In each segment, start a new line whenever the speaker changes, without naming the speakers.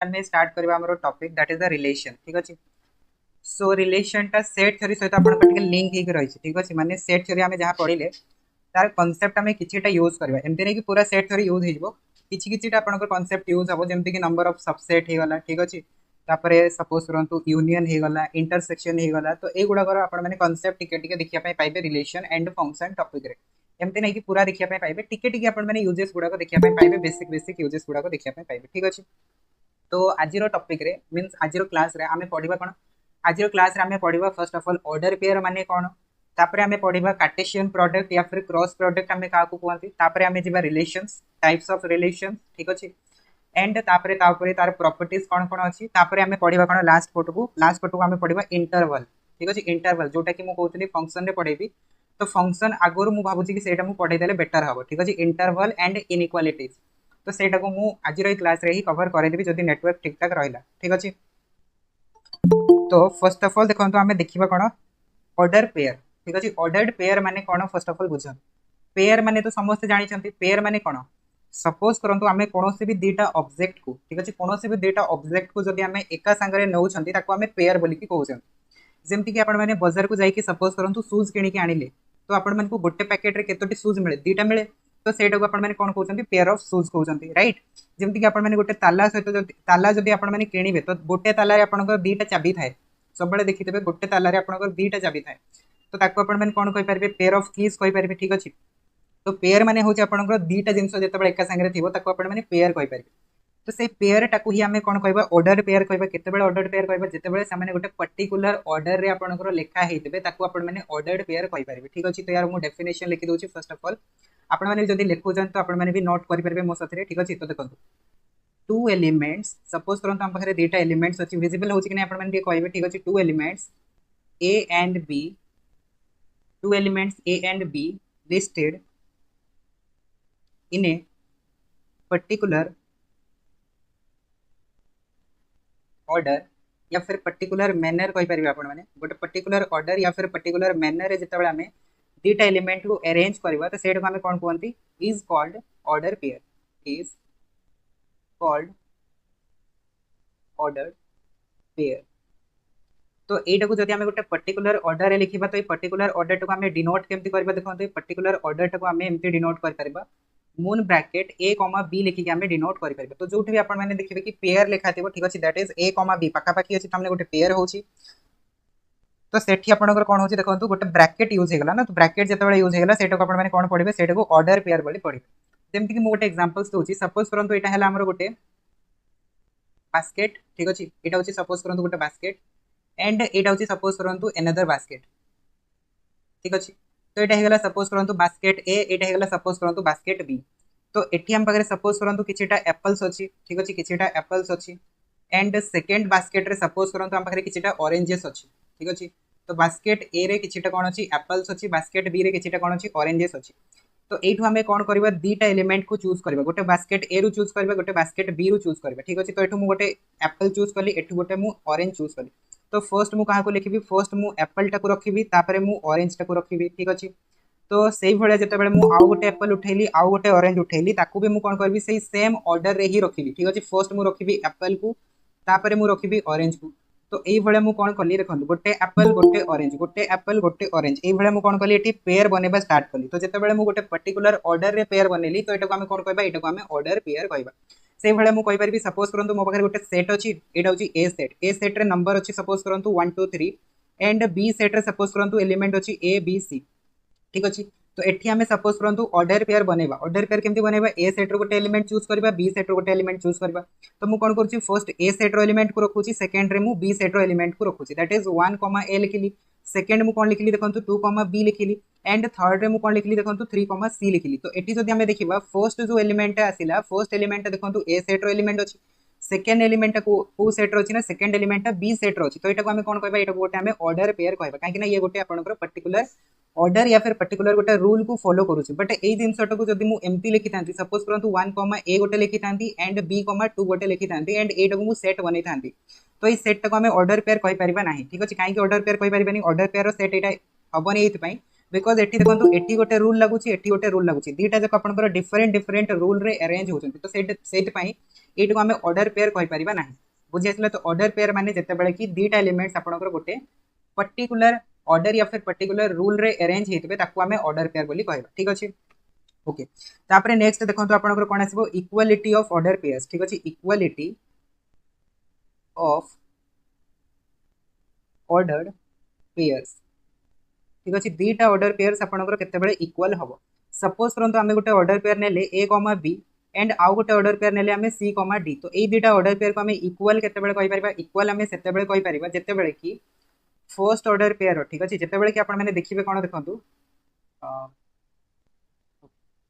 आमे स्टार्ट करबा हमरो topic that is the relation ठीक अछि। सो रिलेशन टा सेट थ्योरी सहित आपन पटिकल लिंक हेक रही छै ठीक अछि। माने सेट थ्योरी हमें जहां पढिले तार कांसेप्ट हमें किछिटा यूज करबा एमते नै कि पूरा सेट थ्योरी यूज हे जबो किछि किछिटा आपन कांसेप्ट यूज हबो जेमति कि नंबर ऑफ सबसेट हे गला ठीक अछि। तापरे सपोज करंतु यूनियन हे गला इंटरसेक्शन हे गला तो ए गुडा कर आपन माने कांसेप्ट टिके टिके देखिया पय पाइबे रिलेशन एंड फंक्शन टॉपिक रे एमते नै कि पूरा देखिया पय पाइबे टिके टिके आपन माने यूजेस गुडा को देखिया पय पाइबे बेसिक बेसिक यूजेस गुडा को देखिया पय पाइबे ठीक अछि। तो आज टॉपिक रे मींस आज क्लास रे आमे पढिबा कोन आज क्लास रे आमे पढिबा first of all order pair माने कोन तापरे आमे पढिबा कार्टेशियन प्रोडक्ट या फिर क्रॉस प्रोडक्ट आमे का को कहंती तापरे आमे जिबा रिलेशंस टाइप्स ऑफ रिलेशंस ठीक अछि। एंड तापरे तार प्रॉपर्टीज कोन कोन अछि तापरे आमे पढिबा कोन लास्ट पटको आमे पढिबा इंटरवल ठीक अछि। इंटरवल जोटा कि मु कहउतली फंक्शन रे पढेबी तो फंक्शन आगुर मु भाबुची कि सेटा मु पढे देले बेटर हबो ठीक अछि। इंटरवल एंड इनइक्वालिटीज तो सेटा को मु आज क्लास रे ही कवर करे देबी जदी नेटवर्क ठीक ठाक रहला ठीक अछि। तो फर्स्ट ऑफ ऑल देखो तो हमें देखिबा कोन ऑर्डर पेयर ठीक अछि। ऑर्डर्ड पेयर माने कोन फर्स्ट ऑफ ऑल बुझन पेयर माने तो समस्त जानि छथि पेयर माने कोन सपोज करंतु हमें कोनोसी भी दीटा ऑब्जेक्ट को ठीक अछि कोनोसी भी दीटा ऑब्जेक्ट को जदी हमें एका संगरे नउ छथि ताको हमें पेयर बोली कि कहउ छथि। जेमति कि आपण माने बाजार को जाई कि सपोज करंतु शूज किनि के आनिले तो आपण मन को गोटे पैकेट रे केतोटी शूज मिले दीटा मिले तो सेटा को आपण माने कोन कहउछथि पेयर ऑफ शूज कहउछथि राइट। जेमति कि आपण माने गोटे ताला सहित जदी ताला जदी आपण माने किनिबे तो गोटे ताला रे आपण को दीटा चाबी थाए सब बेले देखितबे गोटे ताला रे आपण को दीटा चाबी थाए तो ताको आपण माने कोन कहि परबे पेयर ऑफ कीज कहि परबे ठीक अछि। तो पेयर माने होचे आपण को दीटा जिंस जते बेले एका संगे थिबो ताको आपण माने पेयर कहि परबे। तो से पेयर टाकू ही हमें कोन कहबा ऑर्डर पेयर कहबा केते बेले ऑर्डर पेयर कहबा जते बेले सामाने गोटे पर्टिकुलर ऑर्डर रे आपण को लेखा हेतिबे ताको आपण माने ऑर्डर्ड पेयर कहि परबे ठीक अछि। तो यार मु डेफिनेशन लिखि दोछि फर्स्ट ऑफ ऑल आपण माने जदी लेखु जन तो आपण माने भी नोट करि परबे मो साथे ठीक अछि। तो देखो टू एलिमेंट्स सपोज करंतु हम पाखरे डेटा एलिमेंट्स अछि विजिबल होछि कि नै आपण माने कहबे ठीक अछि। Two elements A and B two elements A and B listed in a particular order या फिर पर्टिकुलर मैनर कहि परिबे आपण माने गोटे पर्टिकुलर ऑर्डर या फिर पर्टिकुलर मैनर रे जते बेले हमें दीटा एलिमेंट को अरेंज करबा तो सेट को हमें कोन कहंती is called order pair is called order pair. तो एटा को जदी हमें गोटे पर्टिकुलर ऑर्डर रे लिखिबा तो ए पर्टिकुलर ऑर्डर को हमें डिनोट केमति करबा देखंते पर्टिकुलर ऑर्डर को हमें एमति डिनोट कर करबा मून ब्रैकेट a b लिखि के हमें डिनोट कर करबा। तो जोठी भी आपण माने देखिबे कि पेयर लिखा थिबो ठीक अछि दैट इज a b पाखा पाखी अछि तमने गोटे पेयर होछि तो सेठी आपनकर कोन होछि देखंतु गोटे ब्रैकेट यूज हे गला ना तो ब्रैकेट जते बेले यूज हे गला सेटा को आपण माने कोन पढिबे सेटा को ऑर्डर पेयर बोली पढिबे। जेमति कि मु गोटे एग्जांपल्स दोछि सपोज करंतु एटा हला हमर गोटे बास्केट ठीक अछि। एटा होछि सपोज करंतु गोटे बास्केट एंड एटा होछि सपोज करंतु अनदर बास्केट ठीक अछि। तो एटा हेगला सपोज करंतु बास्केट ए एटा हेगला सपोज करंतु बास्केट बी। तो एठी हम पाखरे सपोज करंतु किछिटा एप्पल्स अछि ठीक अछि किछिटा एप्पल्स अछि एंड सेकंड बास्केट रे सपोज करंतु हम पाखरे किछिटा ऑरेंजेस अछि ठीक अछि। तो बास्केट ए रे किछिटा कोन अछि एप्पल्स अछि बास्केट बी रे किछिटा कोन अछि ऑरेंजेस अछि। तो एठु हमें कोन करबा दीटा एलिमेंट को चूज करबा गोटे बास्केट ए रु चूज करबा गोटे बास्केट बी रु चूज करबा ठीक अछि। तो एठु मु गोटे एप्पल चूज करली एठु गोटे मु ऑरेंज चूज करली तो फर्स्ट मु कहा को लिखिबी फर्स्ट मु एप्पल टा को रखिबी तापरे मु ऑरेंज टा को रखिबी ठीक अछि। तो सेही भले जते बेले मु आउ गोटे एप्पल उठेली आउ गोटे ऑरेंज उठेली ताकू भी मु कोन करबी सेही सेम ऑर्डर रे ही रखिबी ठीक अछि। फर्स्ट मु रखिबी एप्पल को तापरे मु रखिबी ऑरेंज को तो एई भले मु कोन करली देखंतु गोटे एप्पल गोटे ऑरेंज गोटे एप्पल गोटे ऑरेंज एई भले मु कोन करली एठी पेयर बनेबा स्टार्ट करली। तो जते बेले मु गोटे पर्टिकुलर ऑर्डर रे पेयर बनेली तो एटा को हम कोन कहबा एटा को हम ऑर्डर पेयर कहबा। सेही भले मु कहि परबी सपोज करंतु मो पाखरे गोटे सेट अछि एटा होची ए सेट रे नंबर अछि सपोज करंतु 1 2 3 एंड बी सेट रे सपोज करंतु एलिमेंट अछि ए बी सी ठीक अछि। तो एठी हमें सपोज करंतु ऑर्डर पेयर बनेबा ऑर्डर पेयर केमति बनेबा ए सेट रो गोटे एलिमेंट चूज करबा बी सेट रो गोटे एलिमेंट चूज करबा। तो मु कोन करछि first A set row element को रखुछि सेकंड रे मु बी सेट रो एलिमेंट को रखुछि दैट इज 1 ए लिखिली सेकंड मु कोन लिखिली देखंतु 2 बी लिखिली एंड थर्ड रे मु कोन लिखिली देखंतु 3 सी लिखिली। तो एठी जदी हमें देखिबा फर्स्ट जो एलिमेंट आसिला फर्स्ट एलिमेंट देखंतु ए सेट रो एलिमेंट अछि सेकंड एलिमेंट को सेट रो अछि ना सेकंड एलिमेंट बी सेट रो अछि। तो एटा को हमें कोन कहबा एटा को गोटे हमें ऑर्डर पेयर कहबा काहे कि ना ये गोटे आपनकर पर्टिकुलर ऑर्डर या फिर पर्टिकुलर गोटे रूल को फॉलो करूछि। बट एई जिंसटा को जदी मु एमटी लिखि थांती सपोज करंतु 1 ए गोटे लिखि थांती एंड बी 2 गोटे लिखि थांती एंड एटा को मु सेट बनै थांती तो ई सेट को हमें ऑर्डर पेयर कहि परिबा नाही ठीक अछि। काहे कि ऑर्डर पेयर कहि परिबानी ऑर्डर पेयर रो सेट एटा हबनी एथि पई बिकॉज़ एठी देखंतु एठी गोटे रूल लागुछि एठी गोटे रूल लागुछि दीटा जक आपनकर डिफरेंट डिफरेंट रूल रे अरेंज होचंती तो सेट पई एटू आम ऑर्डर पेयर कहीपर ना बुझी आसला। तो ऑर्डर पेयर माने जितेबाला कि दुईटा एलिमेंट्स आपनकर गोटे पर्टिकुलर ऑर्डर या फिर पर्टिकुलर रूल रे अरेंज होते ताकू आम ऑर्डर पेयर बोली कहबा ठीक अछि। ओके तापरे नेक्स्ट देखंतु आपनकर कोन आसीबो इक्वालिटी ऑफ ऑर्डर पेयर्स ठीक अछि। इक्वालिटी ऑफ ऑर्डर पेयर्स ठीक अछि। दुईटा ऑर्डर पेयर्स आपनकर केतेबेले इक्वल हबो। सपोज करंतु आमे गोटे ऑर्डर पेयर नेले a, b एंड आउ गोटे ऑर्डर पेयर नेले आमे c, d तो एई दुईटा ऑर्डर पेयर को आमे इक्वल केतेबेले कहि परिबा। इक्वल आमे सेतेबेले कहि परिबा जेतेबेले कि फर्स्ट ऑर्डर पेयर ठीक अछि। जेतेबेले कि आपण माने देखिबे कोन देखंतु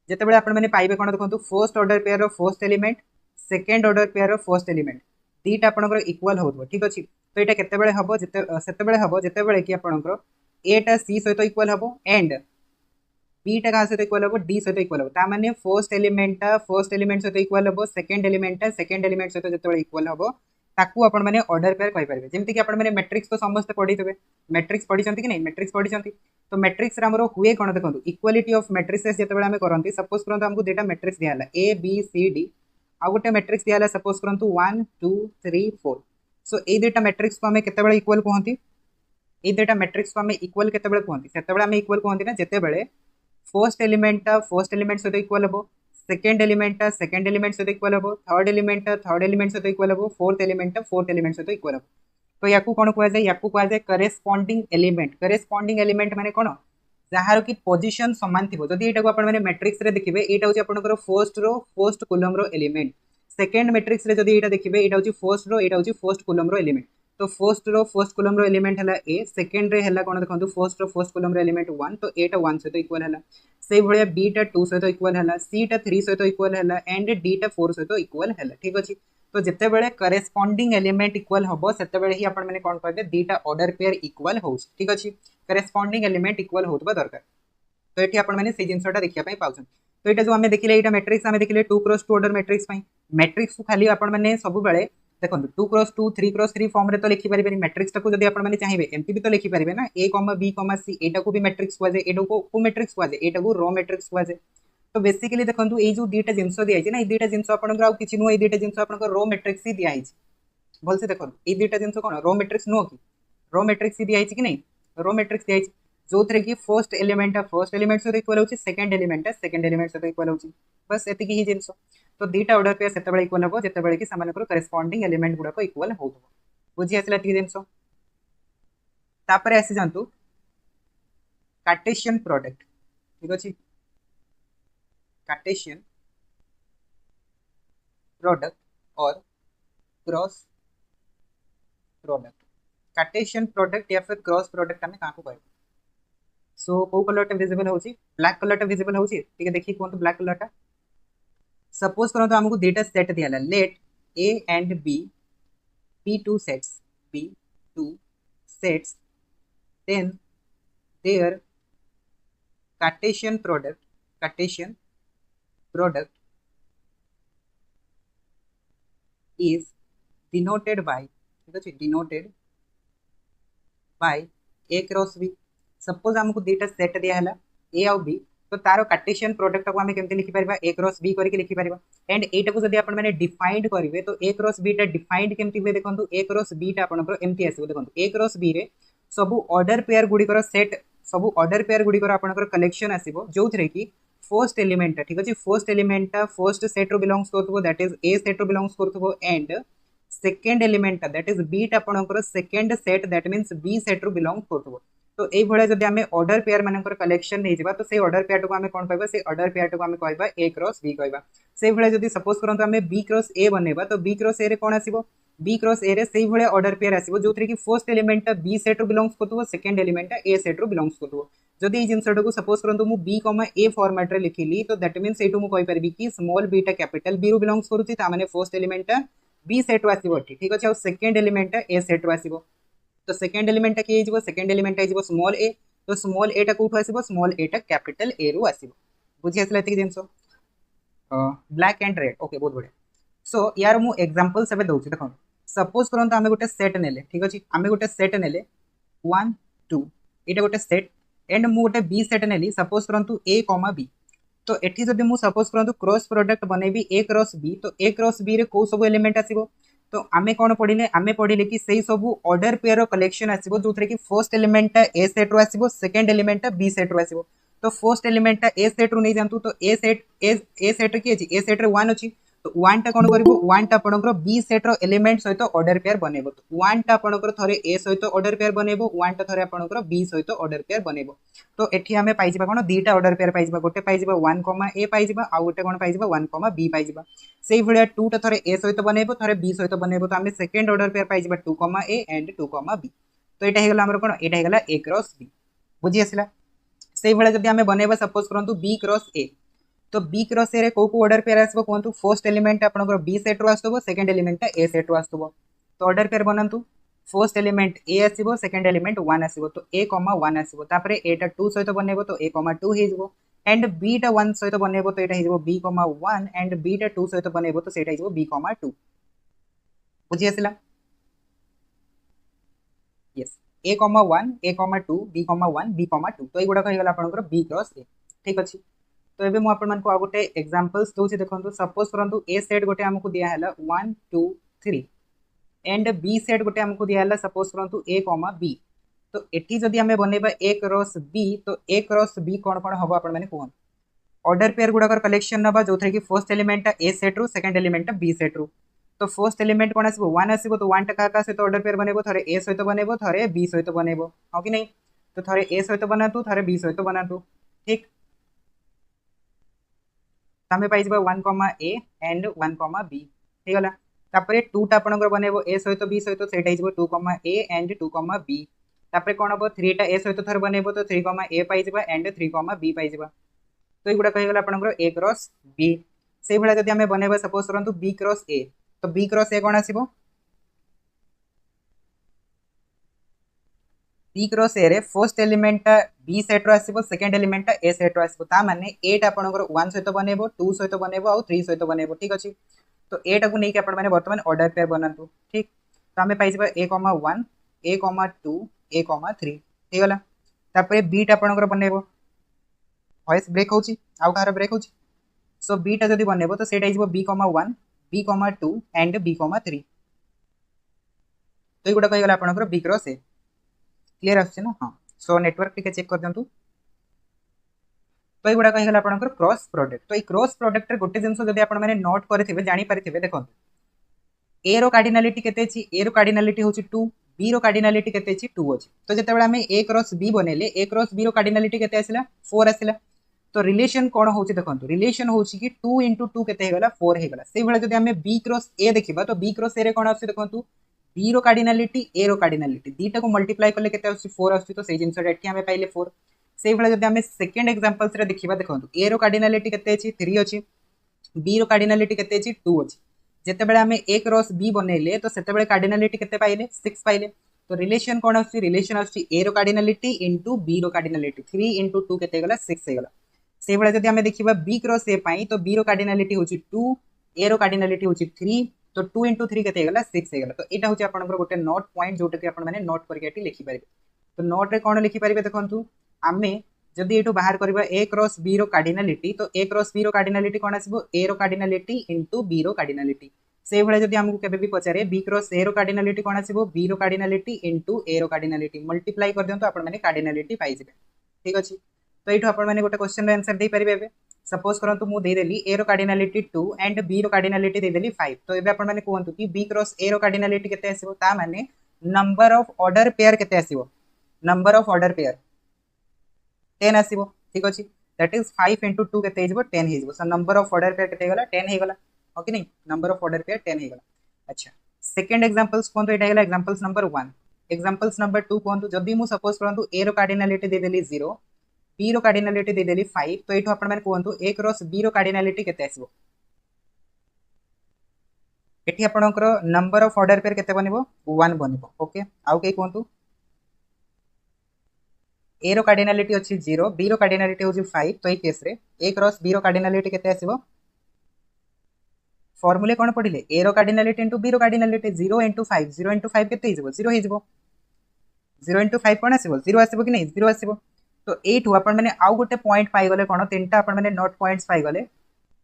जेतेबेले आपण माने पाइबे कोन देखंतु फर्स्ट ऑर्डर पेयर रो first element second order pair रो फर्स्ट एलिमेंट दीटा आपनकर इक्वल होतबो ठीक अछि। तो एटा केतेबेले हबो सेतेबेले हबो जेतेबेले कि आपनकर a टा c सहित इक्वल हबो एंड b टा का सहित इक्वल हबो d सहित इक्वल हबो। ता माने फर्स्ट एलिमेंट सहित इक्वल हबो सेकंड एलिमेंट सहित जेतेबेले इक्वल हबो ताकू आपण माने ऑर्डर पेयर कहि परिबे। जेमति कि आपण माने मैट्रिक्स तो समस्त पढितबे मैट्रिक्स पढिसंती कि नहीं मैट्रिक्स पढिसंती। तो मैट्रिक्स रे हमरो हुए कोन देखंतु इक्वालिटी ऑफ मैट्रिसेस जेतेबेले हम करंती सपोज करंतु हमको दुटा मैट्रिक्स दियाला a b c d आ गोटे मैट्रिक्स दियाला सपोज करंतु 1 2 3 4 सो ए दुटा मैट्रिक्स को हमें केतेबेले इक्वल कहंती। ए दुटा मैट्रिक्स को हमें इक्वल केतेबेले कहंती सेतेबेले हमें इक्वल कहंती ना जेतेबेले फर्स्ट एलिमेंट सहित इक्वल हबो सेकंड एलिमेंट सहित इक्वल हबो थर्ड एलिमेंट सहित इक्वल हबो फोर्थ एलिमेंट सहित इक्वल हबो। तो याकू कोन कहै जाय याकू कहै जाय करेस्पोंडिंग एलिमेंट माने कोन जहार की पोजीशन समान थिबो। जदि एटा को आपण माने मैट्रिक्स रे देखिबे एटा होची आपनकर फर्स्ट कॉलम रो एलिमेंट सेकंड मैट्रिक्स रे जदि एटा देखिबे एटा होची फर्स्ट कॉलम रो एलिमेंट। तो फर्स्ट कॉलम रो एलिमेंट हला a सेकंड रे हला कोन देखंतु फर्स्ट कॉलम रो एलिमेंट 1 तो a टा 1 सहित इक्वल हला सेही भलिया b टा 2 सहित इक्वल हला c टा 3 सहित इक्वल हला एंड d टा 4 सहित इक्वल हला ठीक अछि। तो जेते बेले करेस्पोंडिंग एलिमेंट इक्वल हबो सेते बेले ही आपण माने कोन कहबे दुईटा ऑर्डर पेयर इक्वल होउछ ठीक अछि। करेस्पोंडिंग एलिमेंट इक्वल होतबा दरकार। तो एठी आपण माने से जिंसटा देखिया पई पाउछन। तो एटा जो हमें देखिले एटा मैट्रिक्स हमें देखिले 2x2 ऑर्डर मैट्रिक्स पई मैट्रिक्स को खाली आपण माने सब बेले देखो 2x2 3x3 फॉर्म रे तो लिखि परिबे मैट्रिक्स टाको जदि आपण माने चाहिबे एमपी भी तो लिखि परिबे ना a, b, c एटा को भी मैट्रिक्स हुआ जाय एटा को मैट्रिक्स हुआ जाय एटा को रो मैट्रिक्स हुआ जाय। तो बेसिकली देखंतु ए जो दुईटा जिंस दिया छै ना ए दुईटा जिंस आपनकर आ किछि नो ए दुईटा जिंस आपनकर रो मैट्रिक्स ही दिया छै बोल से देखंतु ए दुईटा जिंस कोन रो मैट्रिक्स नो कि रो मैट्रिक्स ही दिया छै कि नहीं रो मैट्रिक्स दिया छै जो थरे कि फर्स्ट एलिमेंट से इक्वल होची सेकंड एलिमेंट से इक्वल होची बस एति की ही जिंस। तो दुईटा ऑर्डर पेयर सेते बेले इक्वल हबो जेते बेले कि सामानकर करेस्पोंडिंग एलिमेंट गुडा को इक्वल होतबो बुझी आसला एति जिंस। तापरे आसी जानतु कार्टेशियन प्रोडक्ट ठीक अछि। कार्टेशियन प्रोडक्ट और क्रॉस प्रोडक्ट कार्टेशियन प्रोडक्ट या फिर क्रॉस प्रोडक्ट हमें काको कहबो। सो को कलर टा विजिबल होची ब्लैक कलर टा विजिबल होची ठीक है देखि कोन तो ब्लैक कलर टा सपोज करंतु हमको डेटा सेट दियाला let a and b be two sets then their Cartesian product is denoted by a cross b। Suppose हमको दुईटा सेट दिया हला a और b तो तारो कार्टेशियन प्रोडक्ट को हमें केमते लिखि परबा a क्रॉस b करके लिखि परबा एंड एटा को जदि आपण माने डिफाइंड करिवे तो a क्रॉस b टा डिफाइंड केमति होय देखंतु a क्रॉस b टा आपनकर एमटी आसीबो देखंतु a क्रॉस b रे सब ऑर्डर पेयर गुडी कर सेट सब ऑर्डर पेयर गुडी कर आपनकर कलेक्शन आसीबो जोथरे कि फर्स्ट एलिमेंट ठीक अछि फर्स्ट एलिमेंट फर्स्ट सेट रो बिलोंग्स करथबो दैट इज a सेट रो बिलोंग्स करथबो and second element that is b टा आपनकर second set that means b set रो बिलोंग करथबो। तो ए भळे जदि हमें ऑर्डर पेयर मानकर कलेक्शन नै जिबा तो से ऑर्डर पेयर को हमें कोन कहबा से ऑर्डर पेयर को हमें कहबा a क्रॉस b कहबा। से भळे जदि सपोज करंतु हमें b क्रॉस a बनेबा तो b क्रॉस a रे कोन आसीबो b क्रॉस a रे सेही भळे ऑर्डर पेयर आसीबो जोथरे कि फर्स्ट एलिमेंट b सेट रो बिलोंग्स करथबो सेकंड एलिमेंट a सेट रो बिलोंग्स करथबो। जदि ई जिंसटा को सपोज करंतु मु b, a फॉर्मेट रे लिखिली तो दैट मींस एटू मु कहि परबी कि स्मॉल b टा कैपिटल b रो बिलोंग्स करूची ता माने फर्स्ट एलिमेंट b सेट रो आसीबो ठीक अछि और सेकंड एलिमेंट a सेट रो आसीबो। तो सेकंड एलिमेंट कि हिजबो सेकंड एलिमेंट हिजबो स्मॉल a तो स्मॉल a टा कोठो आसीबो स्मॉल a टा कैपिटल A रो आसीबो बुझि आसला एति जिंसो ब्लैक एंड रेड ओके बहुत बढ़िया। सो यार मु एग्जांपल सबे दउछि देखो सपोज करंतु हमें गोटे सेट नेले ठीक अछि हमें गोटे सेट नेले 1 2 एटा गोटे सेट एंड मु गोटे b सेट नेली सपोज करंतु a b तो एठी जदि मु सपोज करंतु क्रॉस प्रोडक्ट बनेबी ए क्रॉस बी, तो ए क्रॉस बी रे को सब एलिमेंट आसीबो, तो आमे कोन पढिले, आमे पढिले कि सेही सब ऑर्डर पेयर कलेक्शन आसीबो जोथरे कि फर्स्ट एलिमेंट ए सेट रो आसीबो, सेकंड एलिमेंट बी सेट रो आसीबो। तो फर्स्ट एलिमेंट ए सेट रो नै जानतु, तो ए सेट कि अछि, ए सेट रे 1 अछि, तो 1 टा कोन करबो, 1 टा आपनकर बी सेट रो एलिमेंट सहित ऑर्डर पेयर बनेबो। तो 1 टा आपनकर थरे ए सहित ऑर्डर पेयर बनेबो, 1 टा थरे आपनकर बी सहित ऑर्डर पेयर बनेबो। तो एठी हमें पाइ जिबा कोन, दीटा ऑर्डर पेयर पाइ जिबा, गोटे पाइ जिबा 1, ए पाइ जिबा, आ गोटे कोन पाइ जिबा 1, बी पाइ जिबा। सेही भलिया 2 टा थरे ए सहित बनेबो, थरे बी सहित बनेबो, तो हमें सेकंड ऑर्डर पेयर पाइ जिबा 2, ए एंड 2, बी। तो एटा हेगला हमर कोन, एटा हेगला ए क्रॉस बी। बुझी आसिला। सेही भलिया जदि हमें बनेबा सपोज करंतु बी क्रॉस ए, तो बी क्रॉस ए रे को ऑर्डर पेयर आसबो कोंतु, फर्स्ट एलिमेंट आपनकर B set row आसतबो, second element A set रो आसतबो। तो ऑर्डर पेयर बनंतु, फर्स्ट एलिमेंट ए आसीबो, सेकंड एलिमेंट 1 आसीबो, तो ए, 1 आसीबो, तापरे ए टा 2 सहित बनेबो, तो ए, 2 हे जिवो, एंड बी टा 1 सहित बनेबो, तो एटा हे जिवो बी, 1, एंड बी टा 2 सहित बनेबो, तो सेटा हे जिवो बी, 2। बुझी आसिला। यस, ए, 1, ए, 2, बी, 1, बी, 2, तो एगुडा कहि गला आपनकर बी क्रॉस ए। ठीक अछि। तो एबे मु आपन को आ गोटे एग्जांपल्स दोछि, देखंतु सपोज करंतु ए सेट गोटे हमकु दिया हला 1, 2, 3, एंड बी सेट गोटे हमकु दिया हला सपोज करंतु ए, बी। तो एठी जदि हमें बनेबा ए क्रॉस बी, तो ए क्रॉस बी कोन कोन हबो आपन माने कोन, ऑर्डर पेयर गुडाकर कलेक्शन नबा जोथरे कि first element A set row, second element B set रो। तो फर्स्ट एलिमेंट कोन आसीबो, 1 आसीबो, तो 1 टा का सहित ऑर्डर पेयर बनेबो, थरे ए सहित बनेबो, थरे बी सहित बनेबो, हो कि नहीं। तो थरे ए सहित बनातु, थरे बी सहित बनातु। ठीक, तमे पाइ जिबा 1, ए एंड 1, बी हे गला। तापरे 2 टा आपनकर बनेबो ए सहित बी सहित, सेटा हिजबो 2, ए एंड 2, बी। तापरे कोन हबो, 3 टा ए सहित थर बनेबो, तो 3, ए पाइ जिबा एंड 3, बी पाइ जिबा। तो एगुडा कहि गला आपनकर ए क्रॉस बी। सेही भला जदि हमें बनेबा सपोज करंतु बी क्रॉस ए, तो बी क्रॉस ए कोन आसीबो, बी क्रॉस ए रे फर्स्ट एलिमेंट बी सेट रो आसीबो, सेकंड एलिमेंट ए सेट रो आसीबो, ता माने ए टा आपनकर 1 सहित बनेबो, 2 सहित बनेबो, आ 3 सहित बनेबो। ठीक अछि। तो ए टा को नै कि आपन माने वर्तमान ऑर्डर पेयर बनातु। ठीक, तो हमें पाइ जिबा ए, 1, ए, 2, ए, 3 हे गला। तापरे बी टा आपनकर बनेबो, वॉइस ब्रेक होची, आउ कार ब्रेक होची। सो बी टा जदि बनेबो, तो सेटा हिजबो बी, 1, बी, 2 एंड बी, 3। तो एगुडा कहि गला आपनकर बी क्रॉस ए। क्लियर आछे ना। हां, सो नेटवर्क टिके चेक कर दियंतु। तो एगुडा कहि गला आपनकर क्रॉस प्रोडक्ट। तो ई क्रॉस प्रोडक्ट रे गोटे जिंस जदि आपन माने नोट करथिबे, जानि परिथिबे, देखो ए रो कार्डिनलिटी केते अछि, ए रो कार्डिनलिटी होछि 2, बी रो कार्डिनलिटी केते अछि 2 अछि। तो जते बेला हमें ए क्रॉस बी बनेले, ए क्रॉस बी रो कार्डिनलिटी केते आसिला, 4 आसिला। तो रिलेशन कोन होछि, देखंतु रिलेशन होछि कि 2 * 2 केते हे गला, 4 हे गला। सेही भला जदि हमें बी क्रॉस ए देखिबा, तो बी क्रॉस ए रे कोन आछि, देखंतु बी रो कार्डिनलिटी, ए रो कार्डिनलिटी दीटा को मल्टीप्लाई करले केते आछि, 4 आछि। तो सेही जिंसटा एठी हमें पाइले 4। सेही भला जदि हमें सेकंड एग्जांपल्स रे देखिबा, देखंतु ए रो कार्डिनलिटी केते अछि, 3 अछि, बी रो कार्डिनलिटी केते अछि, 2 अछि। जेते बेले हमें ए क्रॉस बी बनेले, तो सेते बेले कार्डिनलिटी केते पाइले, 6 पाइले। तो रिलेशन कोन आछि, रिलेशन आछि ए रो कार्डिनलिटी इनटू बी रो कार्डिनलिटी, 3 * 2 केते गला, 6 हे गला। सेही भला जदि हमें देखिबा बी क्रॉस ए पाई, तो बी रो कार्डिनलिटी होछि 2, ए रो कार्डिनलिटी होछि 3, तो 2 * 3 केते गला, 6 हे गला। तो एटा होछि आपनकर गोटे नोट पॉइंट, जोटा कि आपन माने नोट करके एटी लिखि पारिबे। तो नोट रे कोन लिखि पारिबे, देखंतु आमे जदि एटू बाहर करबा ए क्रॉस बी रो कार्डिनलिटी, तो ए क्रॉस बी रो कार्डिनलिटी कोन आसीबो, ए रो कार्डिनलिटी इनटू बी रो कार्डिनलिटी। सेही भला जदि हमकु केबे भी पचारे बी क्रॉस ए रो कार्डिनलिटी कोन आसीबो, बी रो कार्डिनलिटी इनटू ए रो कार्डिनलिटी, मल्टीप्लाई कर दियंतु, आपन माने कार्डिनलिटी पाइ जिबे। ठीक अछि। तो एठू आपन माने गोटे क्वेश्चन रे आंसर दे परिबे। एबे सपोज करंतु मु दे देली ए रो कार्डिनलिटी 2 एंड बी रो कार्डिनलिटी दे देली 5। तो एबे आपन माने कोहंतु कि बी क्रॉस ए रो कार्डिनलिटी केते आसीबो, ता माने नंबर ऑफ ऑर्डर पेयर केते आसीबो, नंबर ऑफ ऑर्डर पेयर 10 आसीबो। ठीक अछि। दैट इज 5 * 2 केते हिजबो, 10 हिजबो। So number of order pair केते गला, 10 हे गला। ओके नहीं, नंबर ऑफ ऑर्डर पेयर 10 हे गला। अच्छा, सेकंड एग्जांपल्स कोन, एटा गला एग्जांपल्स नंबर 1। एग्जांपल्स नंबर 2 कोन, जदि मु सपोज करंतु ए रो कार्डिनलिटी दे देली 0, बी रो कार्डिनलिटी दे देली 5, तो एठो आपण माने कोहंतु ए क्रॉस बी रो कार्डिनलिटी केते आसीबो। एठी आपणकर नंबर ऑफ ऑर्डर पेयर केते बनिबो, 1 बनिबो। ओके, आउ के कोहंतु ए रो कार्डिनलिटी अछि 0, बी रो कार्डिनलिटी होछि 5, तो ए केस रे ए क्रॉस बी रो कार्डिनलिटी केते आसीबो, फॉर्मूला कोन पढिले, ए रो कार्डिनलिटी इनटू बी रो कार्डिनलिटी, 0 * 5, 0 * 5 केते हिजबो, 0 हिजबो। 0 * 5 कोन आसीबो, 0 आसीबो कि नहीं, 0 आसीबो। तो एठू आपण माने आउ गोटे पॉइंट पाई गले कोन तीनटा आपण माने नोट पॉइंट्स पाई गले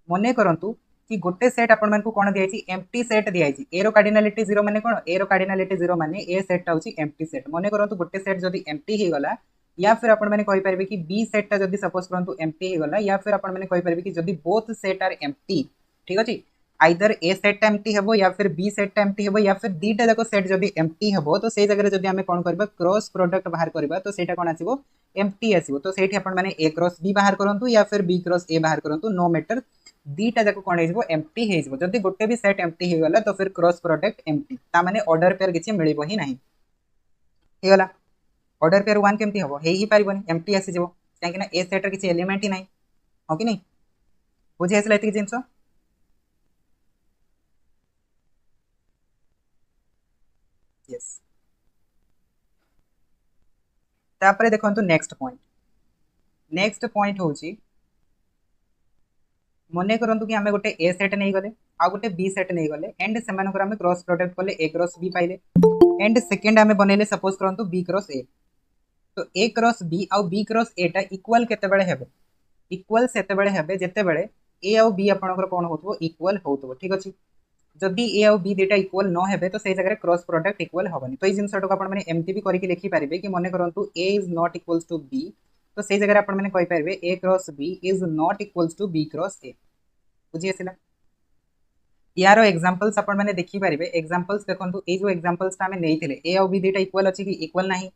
मने करंतु कि गोटे सेट आपण मानकु कोन दियाई एम्प्टी सेट दियाई ए रो कार्डिनलिटी 0 माने कोन ए रो कार्डिनलिटी 0 माने ए सेट होची एम्प्टी सेट मने करंतु गोटे सेट जदी एम्प्टी हे गला या फिर आपण माने कहि परबे कि बी सेट ता जदी सपोज करंतु एम्प्टी हे गला या फिर आपण माने कहि परबे कि जदी बोथ सेट आर एम्प्टी ठीक अछि आइदर ए सेट एम्प्टी हेबो या फिर बी सेट एम्प्टी हेबो या फिर दीटा जाको सेट जदी एम्प्टी हेबो तो सेई जगह जदी हमें कोन करबा क्रॉस प्रोडक्ट बाहर करबा तो सेटा कोन आसीबो एम्प्टी आसीबो तो सेठी आपण माने ए क्रॉस बी बाहर करंतु या फिर बी क्रॉस ए बाहर करंतु नो मैटर दीटा जाको कोन हेजबो एम्प्टी हेजबो जदी गोटे भी सेट एम्प्टी हे गला तो फिर क्रॉस प्रोडक्ट एम्प्टी ता माने ऑर्डर पेयर किछि मिलिबो ही नाही हे गला ऑर्डर पेयर 1 केमती हबो हे ही पारिबोनी एम्प्टी आसी जबो काहे ना ए सेट र किछि एलिमेंट ही नाही हो कि नहीं बुझे आसला एति जिंसो यस तापरे देखंतु नेक्स्ट पॉइंट होची मने करंतु कि हमें गोटे ए सेट नहीं गले आ गोटे बी सेट नहीं गले एंड सेमानकर हमें क्रॉस प्रोडक्ट कले ए क्रॉस बी पाइले एंड सेकंड हमें बनेले सपोज करंतु बी क्रॉस ए तो ए क्रॉस बी आ बी क्रॉस ए टा इक्वल केते बेले हेबे इक्वल सेते बेले हेबे जेते बेले ए आ बी आपनकर कोन होतबो इक्वल होतबो ठीक अछि जदि ए आ बी डेटा इक्वल न हेबे तो सेई जगह क्रॉस प्रोडक्ट इक्वल होबनी तो ई जिंसटो आपण माने एमटी भी करिके लिखि पारिबे कि मने करंतु A is not equals to B तो सेई जगह आपण माने कहि पारिबे A cross B is not equals to B cross A बुझी आसिला यारो एग्जांपल्स आपण माने देखि पारिबे एग्जांपल्स देखंतु ए जो एग्जांपल्स ता हमें नेइथिले ए आ बी डेटा इक्वल अछि कि इक्वल नाही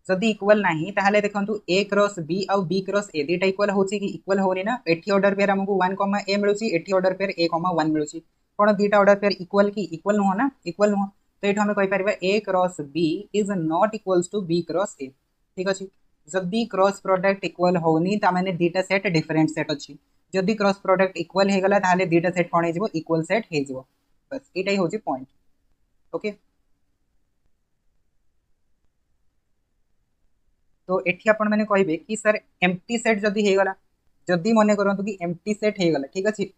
जदि इक्वल नाही ताहाले देखंतु ए क्रॉस बी आ बी क्रॉस ए डेटा इक्वल होछि कि इक्वल होनी ना एठी ऑर्डर पेयर हमकु 1, ए मिलुछि एठी ऑर्डर पेयर ए, 1 मिलुछि कोन दीटा ऑर्डर पेयर इक्वल की इक्वल नो ना इक्वल नो तो एठो हमें कहि परबा A cross B is not equals to B cross A ठीक अछि जदि क्रॉस प्रोडक्ट इक्वल होनी ता माने दीटा सेट डिफरेंट सेट अछि जदि क्रॉस प्रोडक्ट इक्वल हे गला ताहाले दीटा सेट कोन हे जबो इक्वल सेट हे जबो बस एटाई होछि पॉइंट ओके तो एठी आपण माने कहबे कि सर एम्प्टी सेट जदि हे गला जदि मने करंतु कि एम्प्टी सेट हे गला ठीक अछि